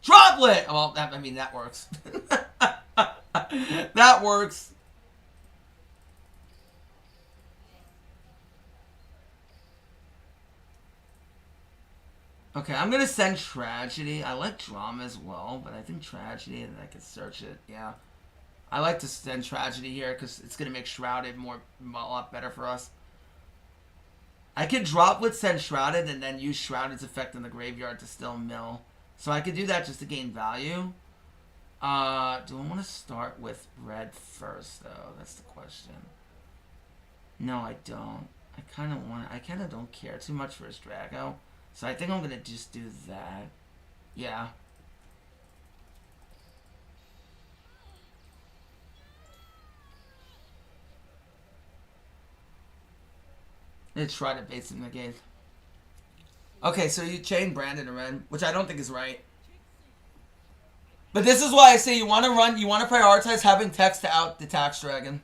Droplet! Well, I mean, that works. That works. Okay, I'm going to send Tragedy. I like Drama as well, but I think Tragedy, and I can search it. Yeah. I like to send Tragedy here because it's going to make Shrouded a lot better for us. I could Droplet, send Shrouded, and then use Shrouded's effect in the graveyard to still mill. So I could do that just to gain value. Do I want to start with red first, though? That's the question. No, I don't. I kind of don't care too much for his Drago. So I think I'm going to just do that. Yeah. Let's try to base him negate. Okay, so you chain Brandon to red, which I don't think is right. But this is why I say you want to prioritize having text to out the Tax Dragon.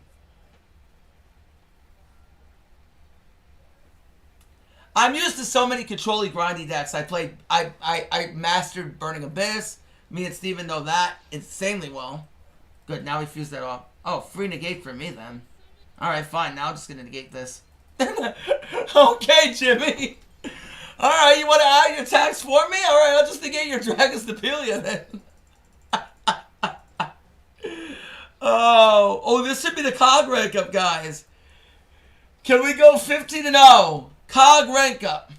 I'm used to so many controlly grindy decks. I mastered Burning Abyss. Me and Steven know that insanely well. Good, now we fused that off. Oh, free negate for me then. Alright, fine. Now I'm just going to negate this. Okay, Jimmy. Alright, you want to add your tax for me? Alright, I'll just negate your Dragon's Depilia then. Oh, this should be the KOG rank up, guys. Can we go 15-0? KOG rank up.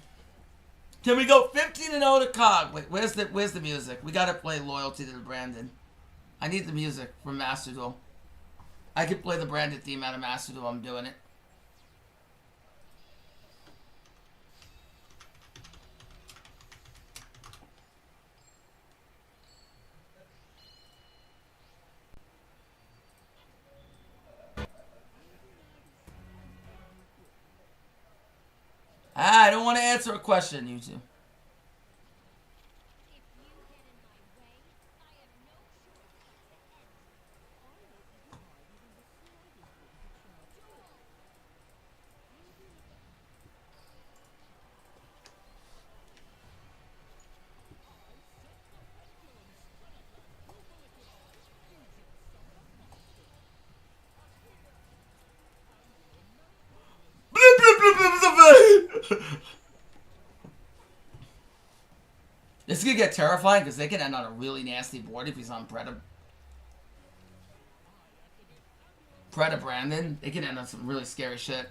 Can we go 15-0 to KOG? Wait, where's the music? We gotta play Loyalty to the Branded. I need the music from Master Duel. I could play the Branded theme out of Master Duel. I'm doing it. I don't want to answer a question, you two. This is gonna get terrifying because they can end on a really nasty board if he's on Preda Brandon. They can end on some really scary shit.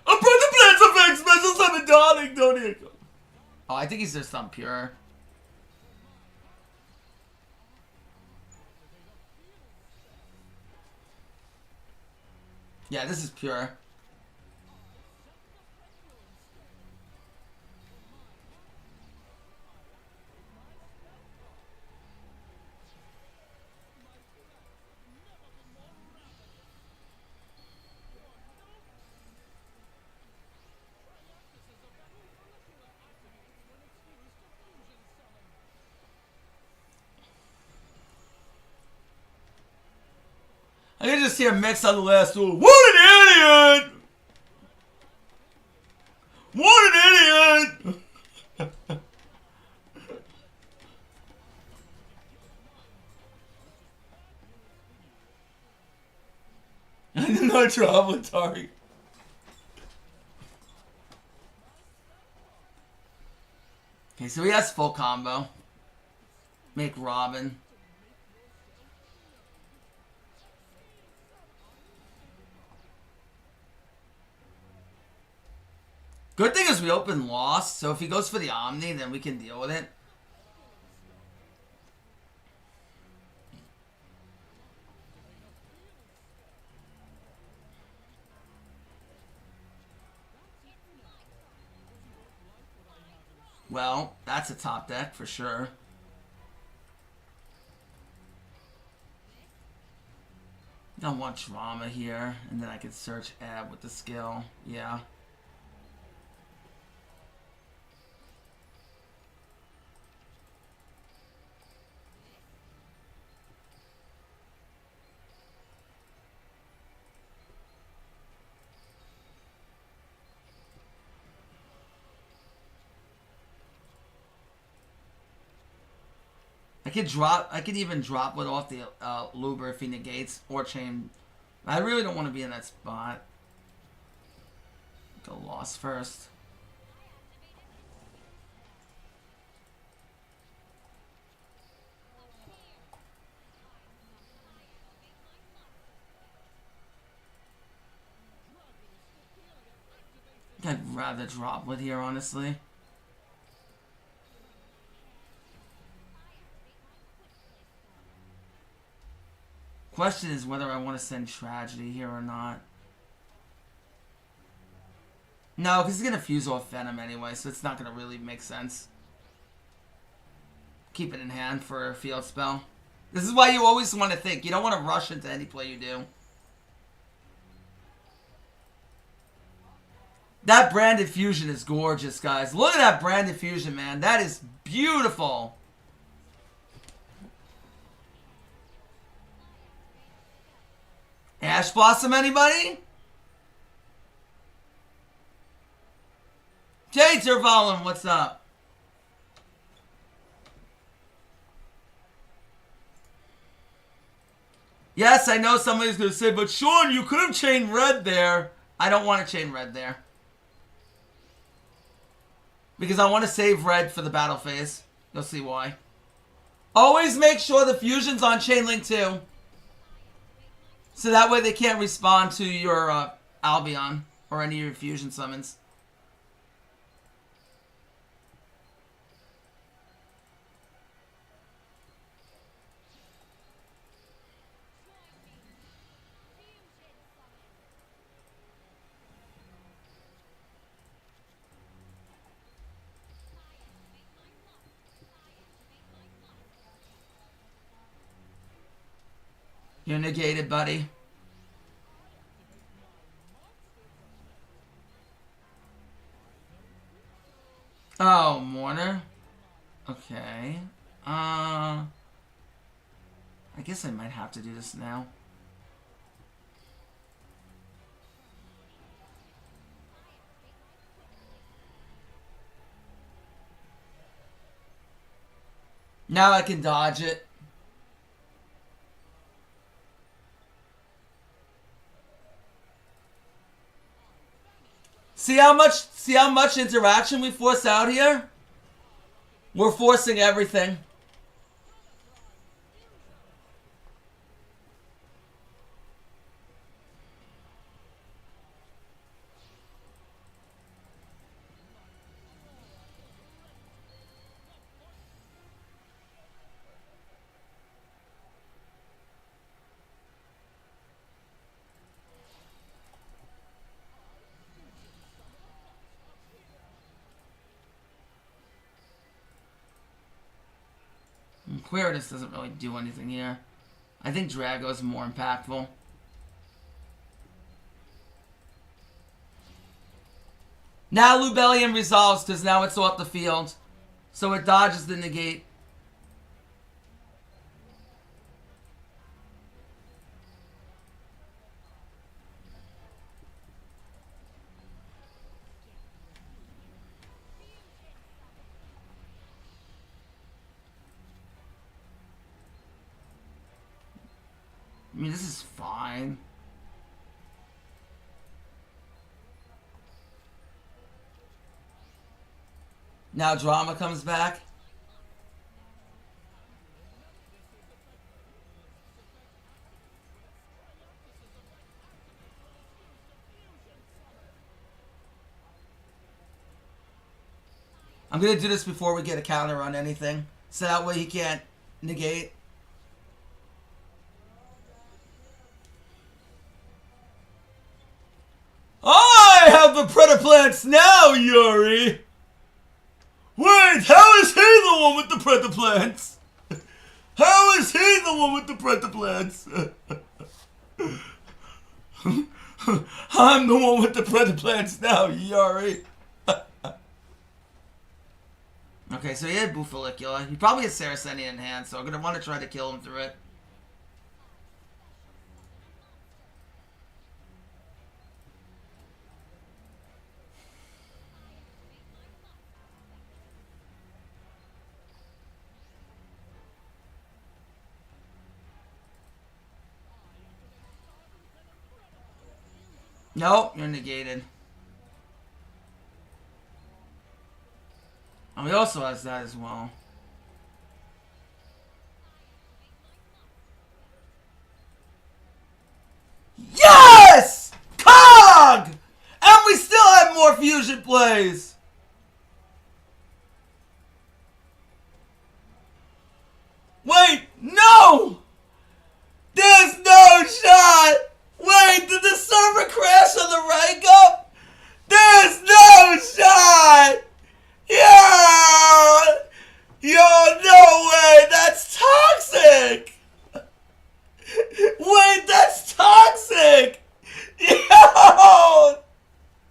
I'm Preda Plans Effect Special Summon Darling, don't you? Oh, I think he's just on pure. Yeah, this is pure. I can just hear Mix on the last duel. What an idiot! What an idiot! I did not travel with Tari. Okay, so he has full combo. Make Robin. Good thing is we open Lost, so if he goes for the Omni, then we can deal with it. Well, that's a top deck for sure. I want drama here, and then I can search Ab with the skill. Yeah. I could even drop it off the Luber if he negates or chain. I really don't want to be in that spot. Go Lost first. I'd rather drop with here, honestly. Question is whether I want to send Tragedy here or not. No, because he's going to fuse off Venom anyway, so it's not going to really make sense. Keep it in hand for a field spell. This is why you always want to think. You don't want to rush into any play you do. That Branded Fusion is gorgeous, guys. Look at that Branded Fusion, man. That is beautiful. Ash Blossom, anybody? Jay Tervalin, what's up? Yes, I know somebody's going to say, but Sean, you could have chained red there. I don't want to chain red there. Because I want to save red for the battle phase. You'll see why. Always make sure the fusion's on chain link too. So that way they can't respond to your Albion or any of your fusion summons. You're negated, buddy. Oh, Mourner. Okay. I guess I might have to do this now. Now I can dodge it. See how much interaction we force out here? We're forcing everything. Queerness doesn't really do anything here. I think Drago's more impactful. Now Lubellion resolves because now it's off the field. So it dodges the negate. I mean, this is fine. Now drama comes back. I'm going to do this before we get a counter on anything. So that way he can't negate. I have the Predator plants now, Yuri! Wait, how is he the one with the Predator plants? How is he the one with the Predator plants? I'm the one with the Predator plants now, Yuri. Okay, so he had Buffalicula. He probably has Saracenia in hand, so I'm going to want to try to kill him through it. Nope, you're negated. And he also has that as well. Yes! KOG! And we still have more fusion plays! Wait, no! There's no shot! Wait, did the server crash on the rank up? There's no shot! Yeah! Yo, no way! That's toxic! Wait, that's toxic! Yo!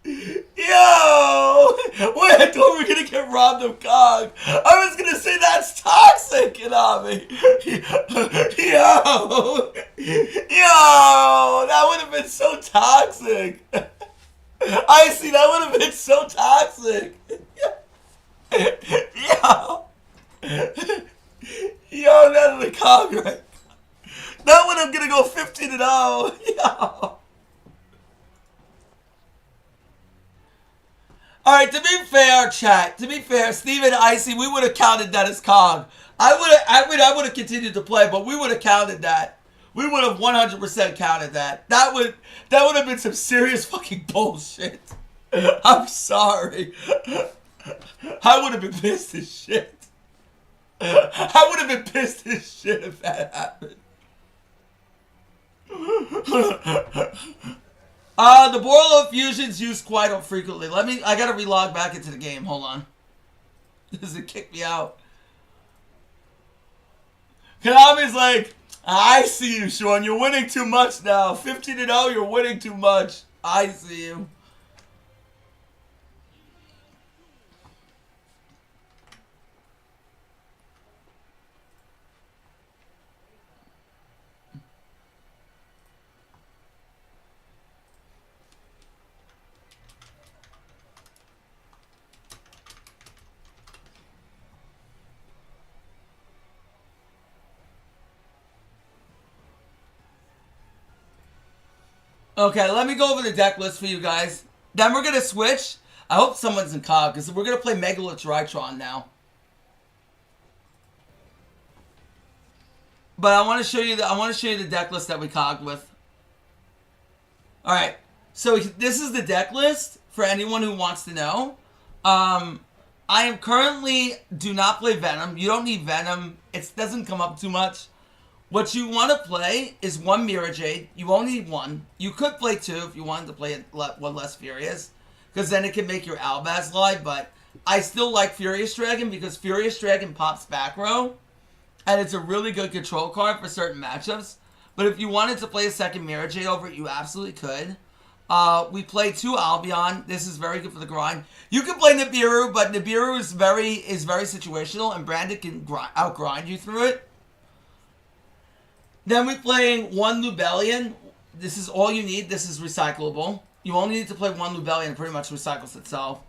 Yo! Wait, I thought we were gonna get robbed of KOG. I was gonna say that's toxic, Konami. Yo! Yo! That would have been so toxic. I see, that would have been so toxic. Yo! Yo, none of the KOG right. That one I'm gonna go 15-0. Yo! Alright, to be fair, chat, to be fair, Steve and Icy, we would have counted that as KOG. I would have continued to play, but we would have counted that. We would have 100% counted that. That would have been some serious fucking bullshit. I'm sorry. I would have been pissed as shit. I would have been pissed as shit if that happened. The Borlo fusion's used quite frequently. I gotta relog back into the game. Hold on. Does it kick me out? Konami's like, I see you, Sean. You're winning too much now. 15-0, you're winning too much. I see you. Okay, let me go over the deck list for you guys. Then we're going to switch. I hope someone's in KOG, because we're going to play Megalotron now. But I want to show you the deck list that we KOG'd with. All right. So this is the deck list for anyone who wants to know. I am currently do not play Venom. You don't need Venom. It doesn't come up too much. What you want to play is one Mirror Jade. You only need one. You could play two if you wanted to play one less Furious, because then it can make your Albaz live. But I still like Furious Dragon because Furious Dragon pops back row, and it's a really good control card for certain matchups. But if you wanted to play a second Mirror Jade over it, you absolutely could. We play two Albion. This is very good for the grind. You can play Nibiru, but Nibiru is very situational, and Branded can outgrind you through it. Then we're playing one Lubellion. This is all you need. This is recyclable. You only need to play one Lubellion. It pretty much recycles itself.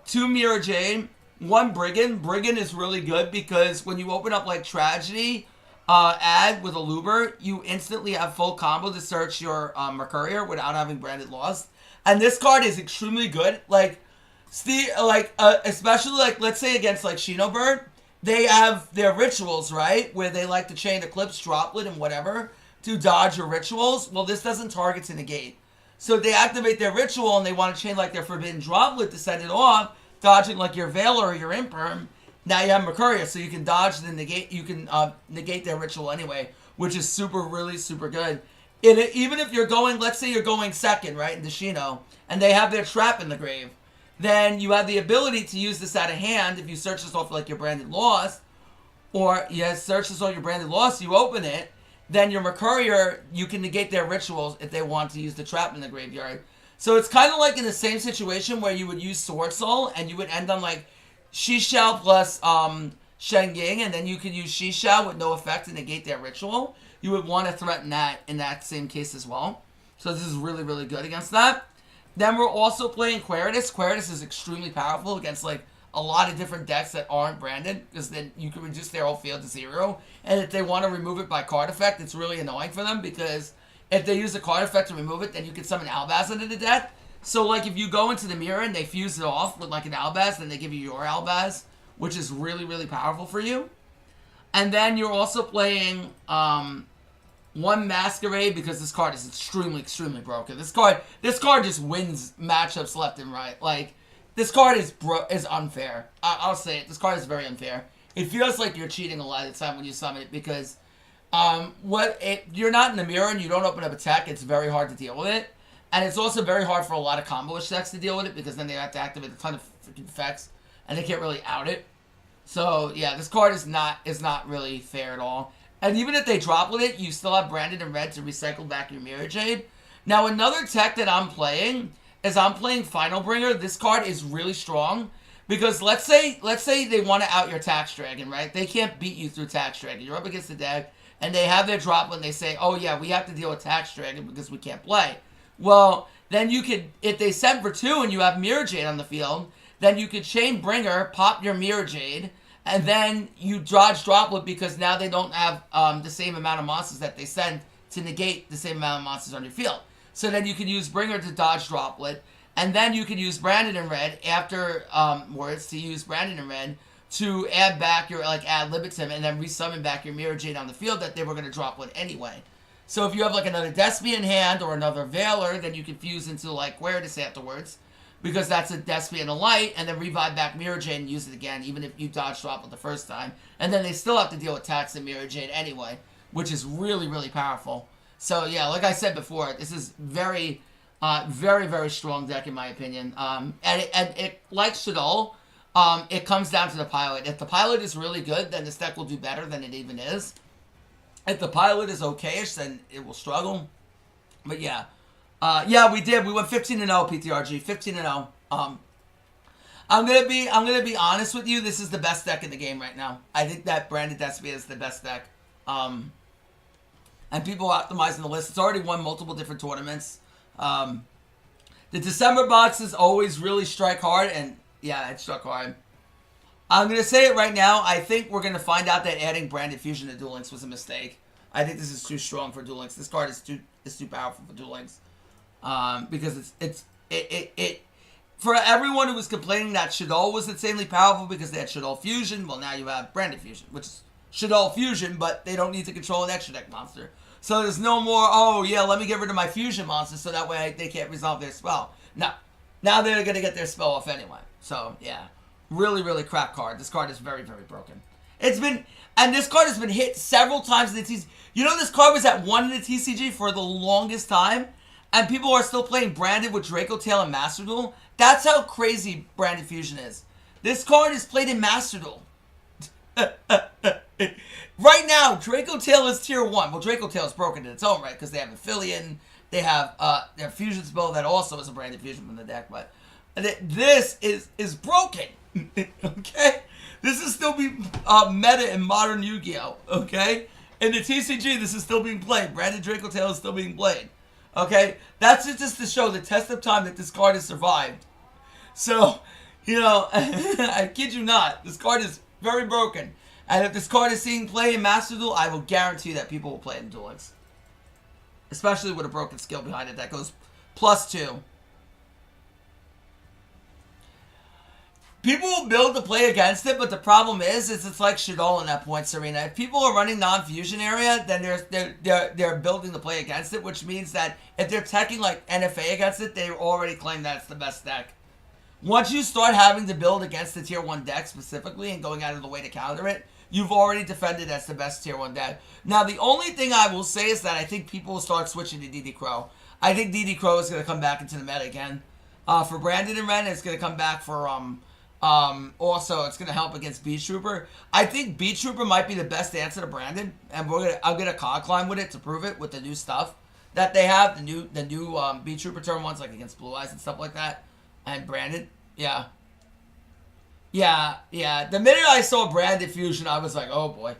Two Mirror Jade. One Brigand. Brigand is really good because when you open up like Tragedy ad with a Luber, you instantly have full combo to search your Mercurier without having Branded Lost. And this card is extremely good. Like, especially like, let's say against like Shinobird. They have their rituals, right? Where they like to chain Eclipse, Droplet, and whatever to dodge your rituals. Well, this doesn't target to negate. So they activate their ritual and they want to chain like their Forbidden Droplet to send it off, dodging like your Veiler or your Imperm. Now you have Mercurius, so you can dodge the negate. You can negate their ritual anyway, which is really super good. Even if you're going, let's say you're going second, right, in Deshino, and they have their trap in the grave. Then you have the ability to use this out of hand if you search this off like your Branded Lost, or you search this off your Branded Lost, you open it, then your Mercurier, you can negate their rituals if they want to use the trap in the graveyard. So it's kind of like in the same situation where you would use Sword Soul, and you would end on like Shishao plus Shenging, and then you could use Shishao with no effect to negate their ritual. You would want to threaten that in that same case as well. So this is really good against that. Then we're also playing Queritus. Queritus is extremely powerful against like a lot of different decks that aren't branded, because then you can reduce their whole field to 0. And if they want to remove it by card effect, it's really annoying for them, because if they use a card effect to remove it, then you can summon Albaz into the deck. So like if you go into the mirror and they fuse it off with like an Albaz, then they give you your Albaz, which is really powerful for you. And then you're also playing one Masquerade, because this card is extremely broken. This card just wins matchups left and right. Like, this card is unfair. I'll say it. This card is very unfair. It feels like you're cheating a lot of the time when you summon it, because you're not in the mirror and you don't open up a tech, it's very hard to deal with it. And it's also very hard for a lot of combo-ish decks to deal with it, because then they have to activate a ton of freaking effects and they can't really out it. So yeah, this card is not really fair at all. And even if they drop with it, you still have Branded in red to recycle back your Mirror Jade. Now another tech that I'm playing is I'm playing Final Bringer. This card is really strong, because let's say they want to out your Tax Dragon, right? They can't beat you through Tax Dragon. You're up against the deck, and they have their drop when they say, oh yeah, we have to deal with Tax Dragon because we can't play. Well, then you could, if they send for 2 and you have Mirror Jade on the field, then you could chain Bringer, pop your Mirror Jade, and then you dodge Droplet, because now they don't have the same amount of monsters that they send to negate the same amount of monsters on your field. So then you can use Bringer to dodge Droplet, and then you can use Branded in red after words to use Branded in red to add back your ad libitum, and then resummon back your Mirror Jade on the field that they were going to Droplet anyway. So if you have like another Despia in hand or another Veiler, then you can fuse into like Queritus afterwards, because that's a Despia and a light, and then revive back Mirror Jade and use it again, even if you dodge Droplet the first time. And then they still have to deal with Tax and Mirror Jade anyway, which is really powerful. So yeah, like I said before, this is very strong deck in my opinion. And it like Shadol, it comes down to the pilot. If the pilot is really good, then this deck will do better than it even is. If the pilot is okayish, then it will struggle. But yeah. Yeah, we did. We went 15-0 PTRG. 15-0. I'm gonna be honest with you. This is the best deck in the game right now. I think that Branded Despia is the best deck. And people are optimizing the list. It's already won multiple different tournaments. The December boxes always really strike hard, and yeah, it struck hard. I'm going to say it right now. I think we're going to find out that adding Branded Fusion to Duel Links was a mistake. I think this is too strong for Duel Links. This card is too powerful for Duel Links. Because it for everyone who was complaining that Shadol was insanely powerful because they had Shadol Fusion, well, now you have Branded Fusion, which is Shadol Fusion, but they don't need to control an extra deck monster. So there's no more, oh yeah, let me get rid of my Fusion monster so that way they can't resolve their spell. No. Now they're going to get their spell off anyway. So, yeah. Really, really crap card. This card is very, very broken. And this card has been hit several times in the TCG. You know, this card was at 1 in the TCG for the longest time, and people are still playing Branded with Draco Tail and Master Duel. That's how crazy Branded Fusion is. This card is played in Master Duel. Right now, Draco Tail is tier 1. Well, Draco Tail is broken in its own right because they have Aphelion. They have their Fusion spell that also is a Branded Fusion from the deck. But this is broken. Okay? This is still being meta in modern Yu-Gi-Oh! Okay? In the TCG, this is still being played. Branded Draco Tail is still being played. Okay? That's just to show the test of time that this card has survived. So, you know, I kid you not. This card is very broken. And if this card is seeing play in Master Duel, I will guarantee that people will play it in Duel Links. Especially with a broken skill behind it that goes +2. People will build to play against it, but the problem is it's like Shadol in that point, Serena. If people are running non-fusion area, then they're building to play against it, which means that if they're teching like NFA against it, they already claim that it's the best deck. Once you start having to build against the tier 1 deck specifically and going out of the way to counter it, you've already defended as the best tier 1 deck. Now, the only thing I will say is that I think people will start switching to DD Crow. I think DD Crow is going to come back into the meta again. For Brandon and Ren, it's going to come back for, also, it's going to help against Beach Trooper. I think Beach Trooper might be the best answer to Brandon, and I'm going to COG climb with it to prove it with the new stuff that they have, the new Beach Trooper turn ones, like against Blue Eyes and stuff like that, and Brandon. Yeah. The minute I saw Branded Fusion, I was like, oh boy.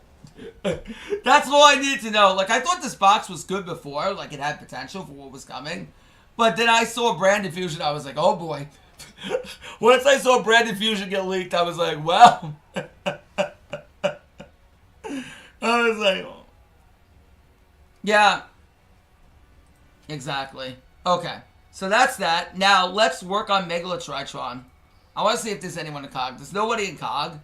That's all I needed to know. Like, I thought this box was good before. Like, it had potential for what was coming. But then I saw Branded Fusion, I was like, oh boy. Once I saw Branded Fusion get leaked, I was like, well. I was like, oh. Yeah. Exactly. Okay. So that's that. Now, let's work on Megalotritron. I want to see if there's anyone in COG. There's nobody in COG.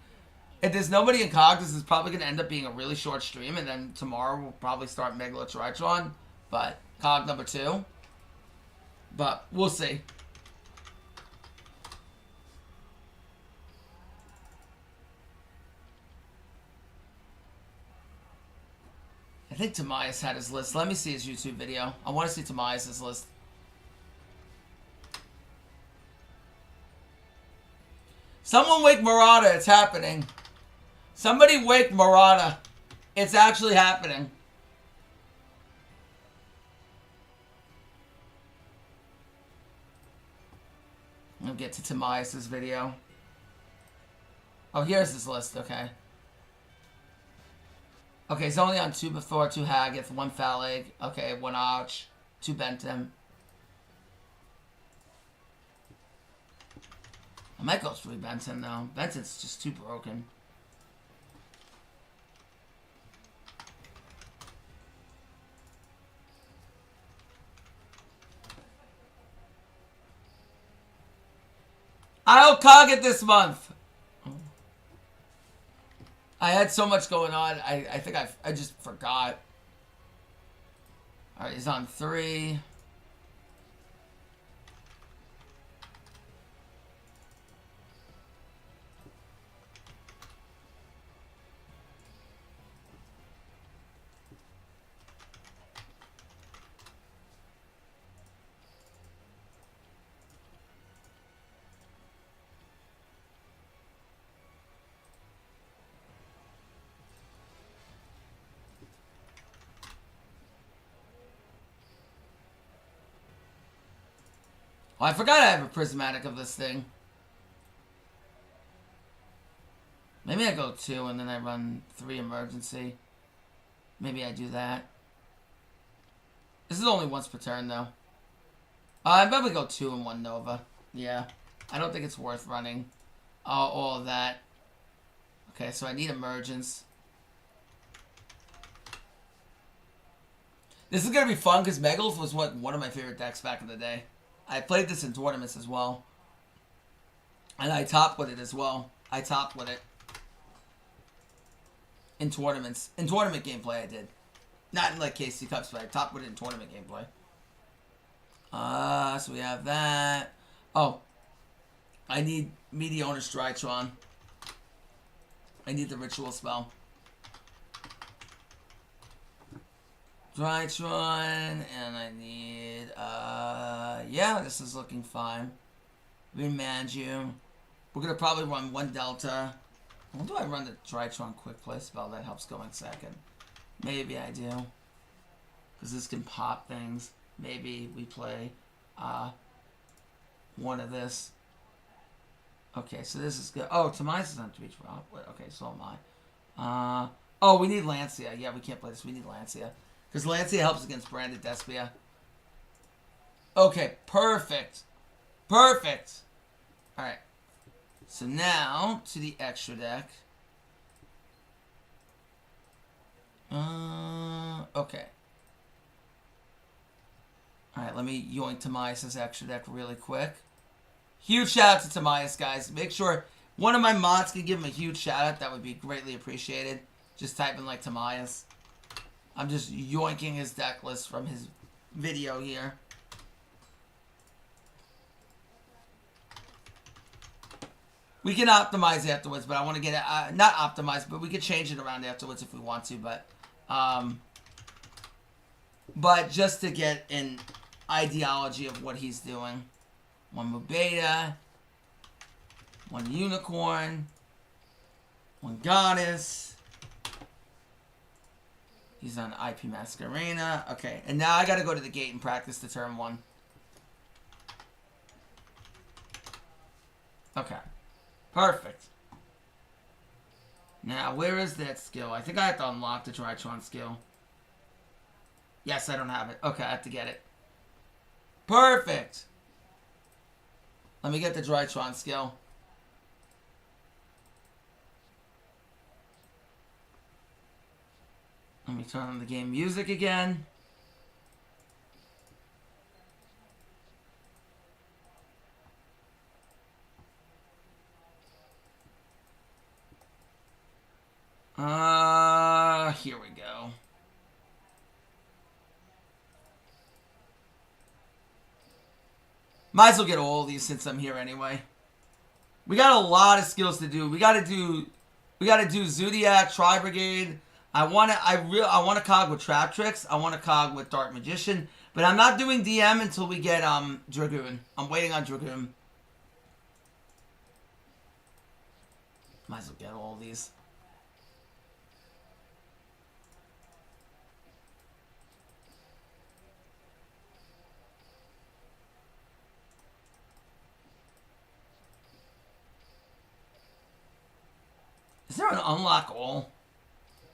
If there's nobody in COG, this is probably going to end up being a really short stream, and then tomorrow we'll probably start Megalotritron, but COG number 2. But we'll see. I think Tamias had his list. Let me see his YouTube video. I want to see Tamias' list. Someone wake Murata. It's happening. Somebody wake Murata. It's actually happening. I'll get to Tamias' video. Oh, here's his list. Okay. Okay, he's only on 2 Bethor, 2 Hagith, 1 Phaleg. Okay, 1 Arch, 2 Bentham. I might go 3 Benton, though. Benton's just too broken. I'll COG it this month. I had so much going on. I think I just forgot. All right, he's on 3. Oh, I forgot I have a prismatic of this thing. Maybe I go 2 and then I run 3 emergency. Maybe I do that. This is only once per turn, though. I'd probably go 2 and 1 Nova. Yeah. I don't think it's worth running all of that. Okay, so I need emergence. This is going to be fun because Megalith was one of my favorite decks back in the day. I played this in tournaments as well. And I topped with it as well. I topped with it. In tournaments. In tournament gameplay I did. Not in like KC Cups, but I topped with it in tournament gameplay. So we have that. Oh. I need Meteor's Drytron. I need the ritual spell. Drytron, and I need, yeah, this is looking fine. Remand you. We're gonna probably run 1 Delta. When do I run the Drytron quick play spell? That helps going second. Maybe I do. Because this can pop things. Maybe we play, one of this. Okay, so this is good. Oh, Tomias is on 3 drop. Okay, so am I. Oh, we need Lancia. Yeah, we can't play this. We need Lancia. Because Lancia helps against Branded Despia. Okay, perfect. Perfect. Alright. So now, to the extra deck. Okay. Alright, let me yoink Tomias' extra deck really quick. Huge shout out to Tomias, guys. Make sure one of my mods can give him a huge shout out. That would be greatly appreciated. Just type in like Tomias. I'm just yoinking his deck list from his video here. We can optimize afterwards, but I want to get it, not optimize, but we can change it around afterwards if we want to, but just to get an ideology of what he's doing. 1 Mubeta, 1 Unicorn, 1 Goddess. He's on IP Masquerena. Okay, and now I gotta go to the gate and practice the turn 1. Okay. Perfect. Now, where is that skill? I think I have to unlock the Drytron skill. Yes, I don't have it. Okay, I have to get it. Perfect! Let me get the Drytron skill. Let me turn on the game music again. Here we go. Might as well get all these since I'm here anyway. We got a lot of skills to do. We gotta do Zodiac, Tri-Brigade. I wanna cog with Trap Tricks. I wanna cog with Dark Magician. But I'm not doing DM until we get Dragoon. I'm waiting on Dragoon. Might as well get all these. Is there an unlock all?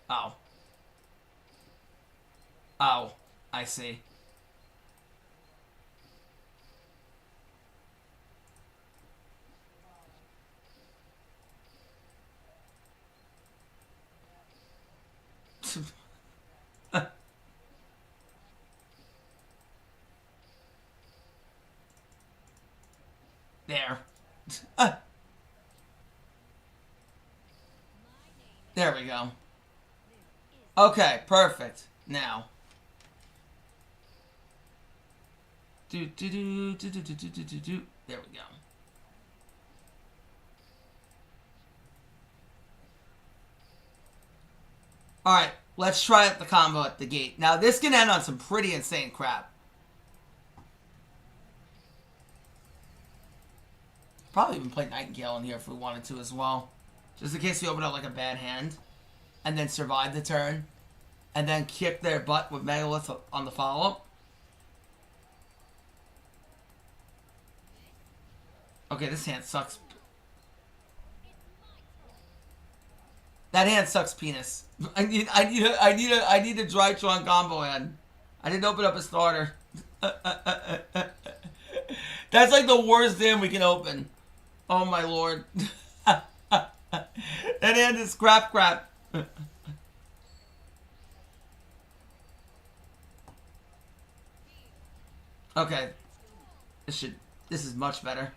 Oh. Oh, I see. There. There we go. Okay, perfect. Now. There we go. Alright, let's try out the combo at the gate. Now, this can end on some pretty insane crap. Probably even play Nightingale in here if we wanted to as well. Just in case we open up like a bad hand. And then survive the turn. And then kick their butt with Megalith on the follow-up. Okay, this hand sucks. That hand sucks penis. I need a Drytron combo hand. I didn't open up a starter. That's like the worst hand we can open. Oh my lord. That hand is crap. Okay. This is much better.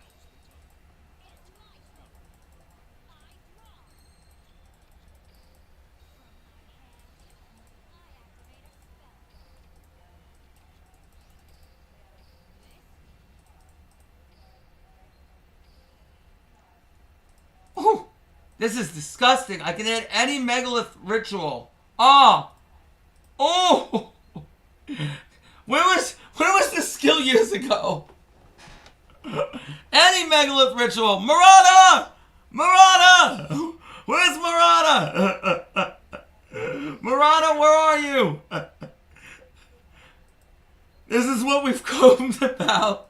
Ooh, this is disgusting. I can add any Megalith ritual. Oh. Oh. Where was this skill years ago? Any Megalith ritual. Marauder! Marauder! Where's Marauder? Marauder, where are you? This is what we've coped about.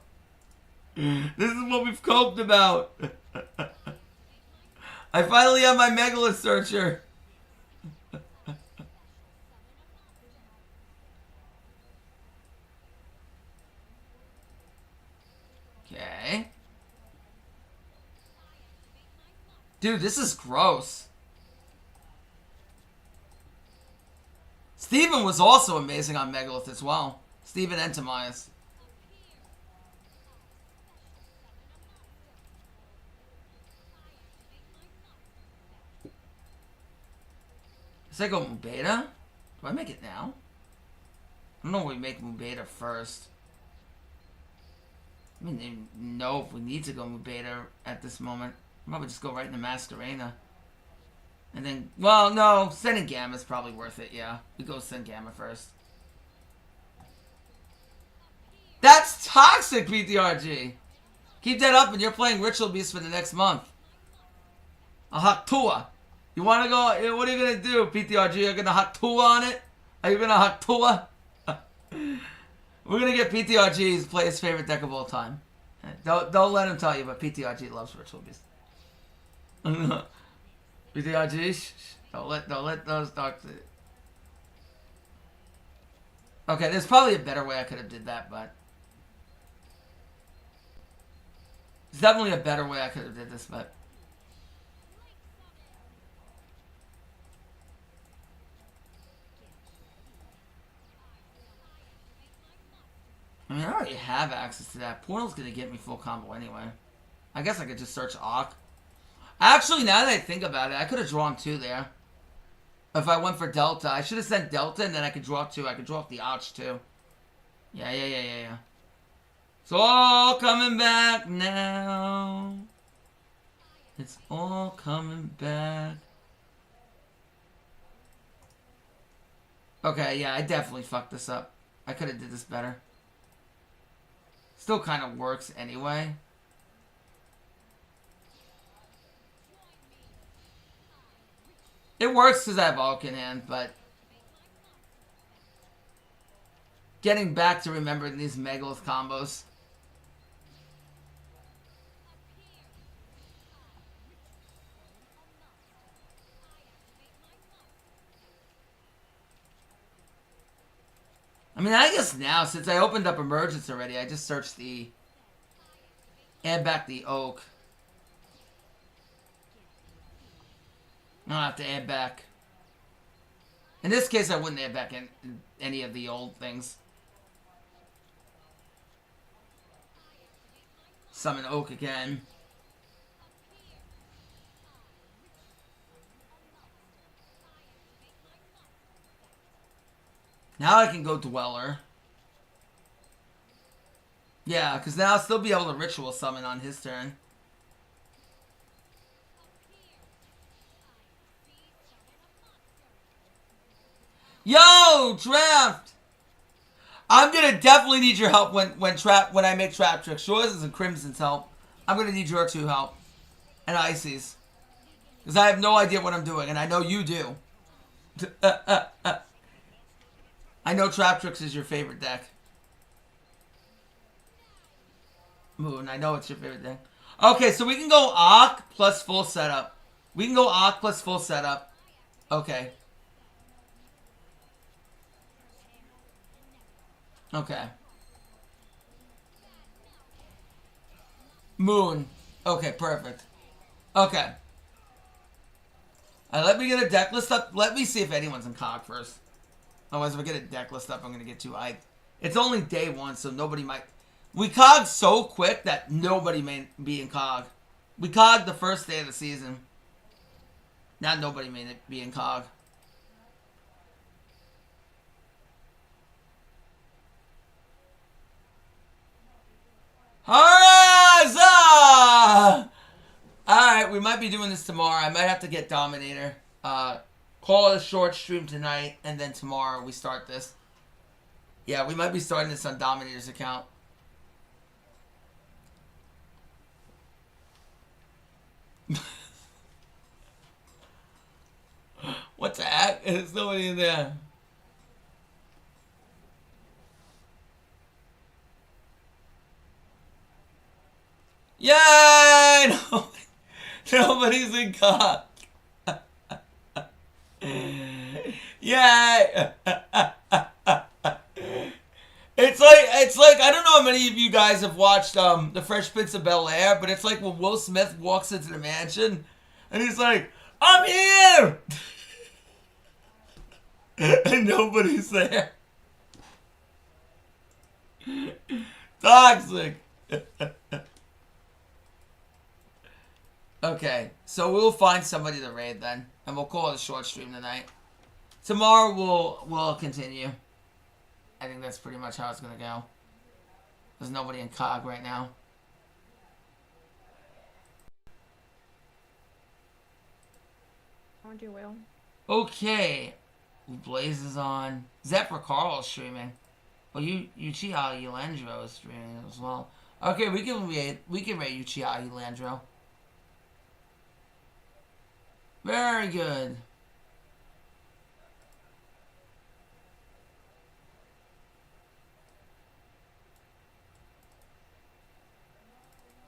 This is what we've coped about. I finally have my Megalith Searcher. Okay. Dude, this is gross. Steven was also amazing on Megalith as well. Steven and Tamias. Does I go Mubeta? Do I make it now? I don't know if we make Mubeta first. I mean, no, if we need to go Mubeta at this moment. I'll probably just go right into Masquerena. And then, well, no, sending Gamma is probably worth it, yeah. We go send Gamma first. That's toxic, PTRG! Keep that up and you're playing Ritual Beast for the next month. A Haktua. You want to go, what are you going to do, PTRG? You're going to Haktua on it? Are you going to Haktua? We're going to get PTRG's play his favorite deck of all time. Don't let him tell you, but PTRG loves Ritual Beast. PTRG, don't let those dogs. Okay, there's probably a better way I could have did that, but there's definitely a better way I could have did this, but I mean, I already have access to that. Portal's gonna get me full combo anyway. I guess I could just search Auk. Actually, now that I think about it, I could have drawn 2 there. If I went for Delta. I should have sent Delta and then I could draw 2. I could draw off the Auk too. Yeah. It's all coming back now. It's all coming back. Okay, yeah, I definitely fucked this up. I could have did this better. Still kind of works anyway. It works because I have Vulcan in hand, but getting back to remembering these Megalith combos. I mean, I guess now, since I opened up Emergence already, I just searched the... add back the Oak. I don't have to add back. In this case, I wouldn't add back in any of the old things. Summon Oak again. Now I can go Dweller. Yeah, because now I'll still be able to Ritual Summon on his turn. Yo, Draft! I'm gonna definitely need your help when I make Trap Tricks. Yours and Crimson's help. I'm gonna need your 2 help. And Icy's. Because I have no idea what I'm doing, and I know you do. I know Trap Tricks is your favorite deck. Moon, I know it's your favorite deck. Okay, so we can go Arc plus full setup. We can go Arc plus full setup. Okay. Okay. Moon. Okay, perfect. Okay. Let me get a deck list up. Let me see if anyone's in COG first. Otherwise, if I get a deck list up, I'm going to get too hyped. It's only day one, so nobody might... We COG so quick that nobody may be in COG. We COG the first day of the season. Now nobody may be in COG. Haraza! Alright, we might be doing this tomorrow. I might have to get Dominator. Call it a short stream tonight, and then tomorrow we start this. Yeah, we might be starting this on Dominator's account. What the heck? There's nobody in there. Yay! Nobody's in COG. Yay! It's like I don't know how many of you guys have watched the Fresh Prince of Bel-Air, but it's like when Will Smith walks into the mansion and he's like, "I'm here," and nobody's there. Toxic. Okay, so we'll find somebody to raid then, and we'll call it a short stream tonight. Tomorrow we'll continue. I think that's pretty much how it's gonna go. There's nobody in COG right now. I'll do Will. Okay, Blaze is on. Zephyr Carl is streaming. Well, Uchiha Elandro is streaming as well. Okay, we can rate Uchiha Elandro. Very good.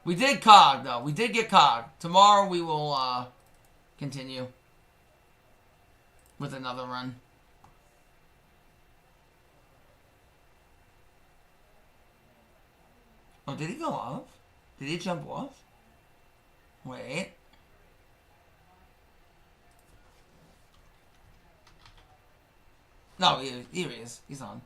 We did COG, though. We did get COG. Tomorrow we will continue with another run. Oh, did he go off? Did he jump off? Wait. No, here he is. He's on.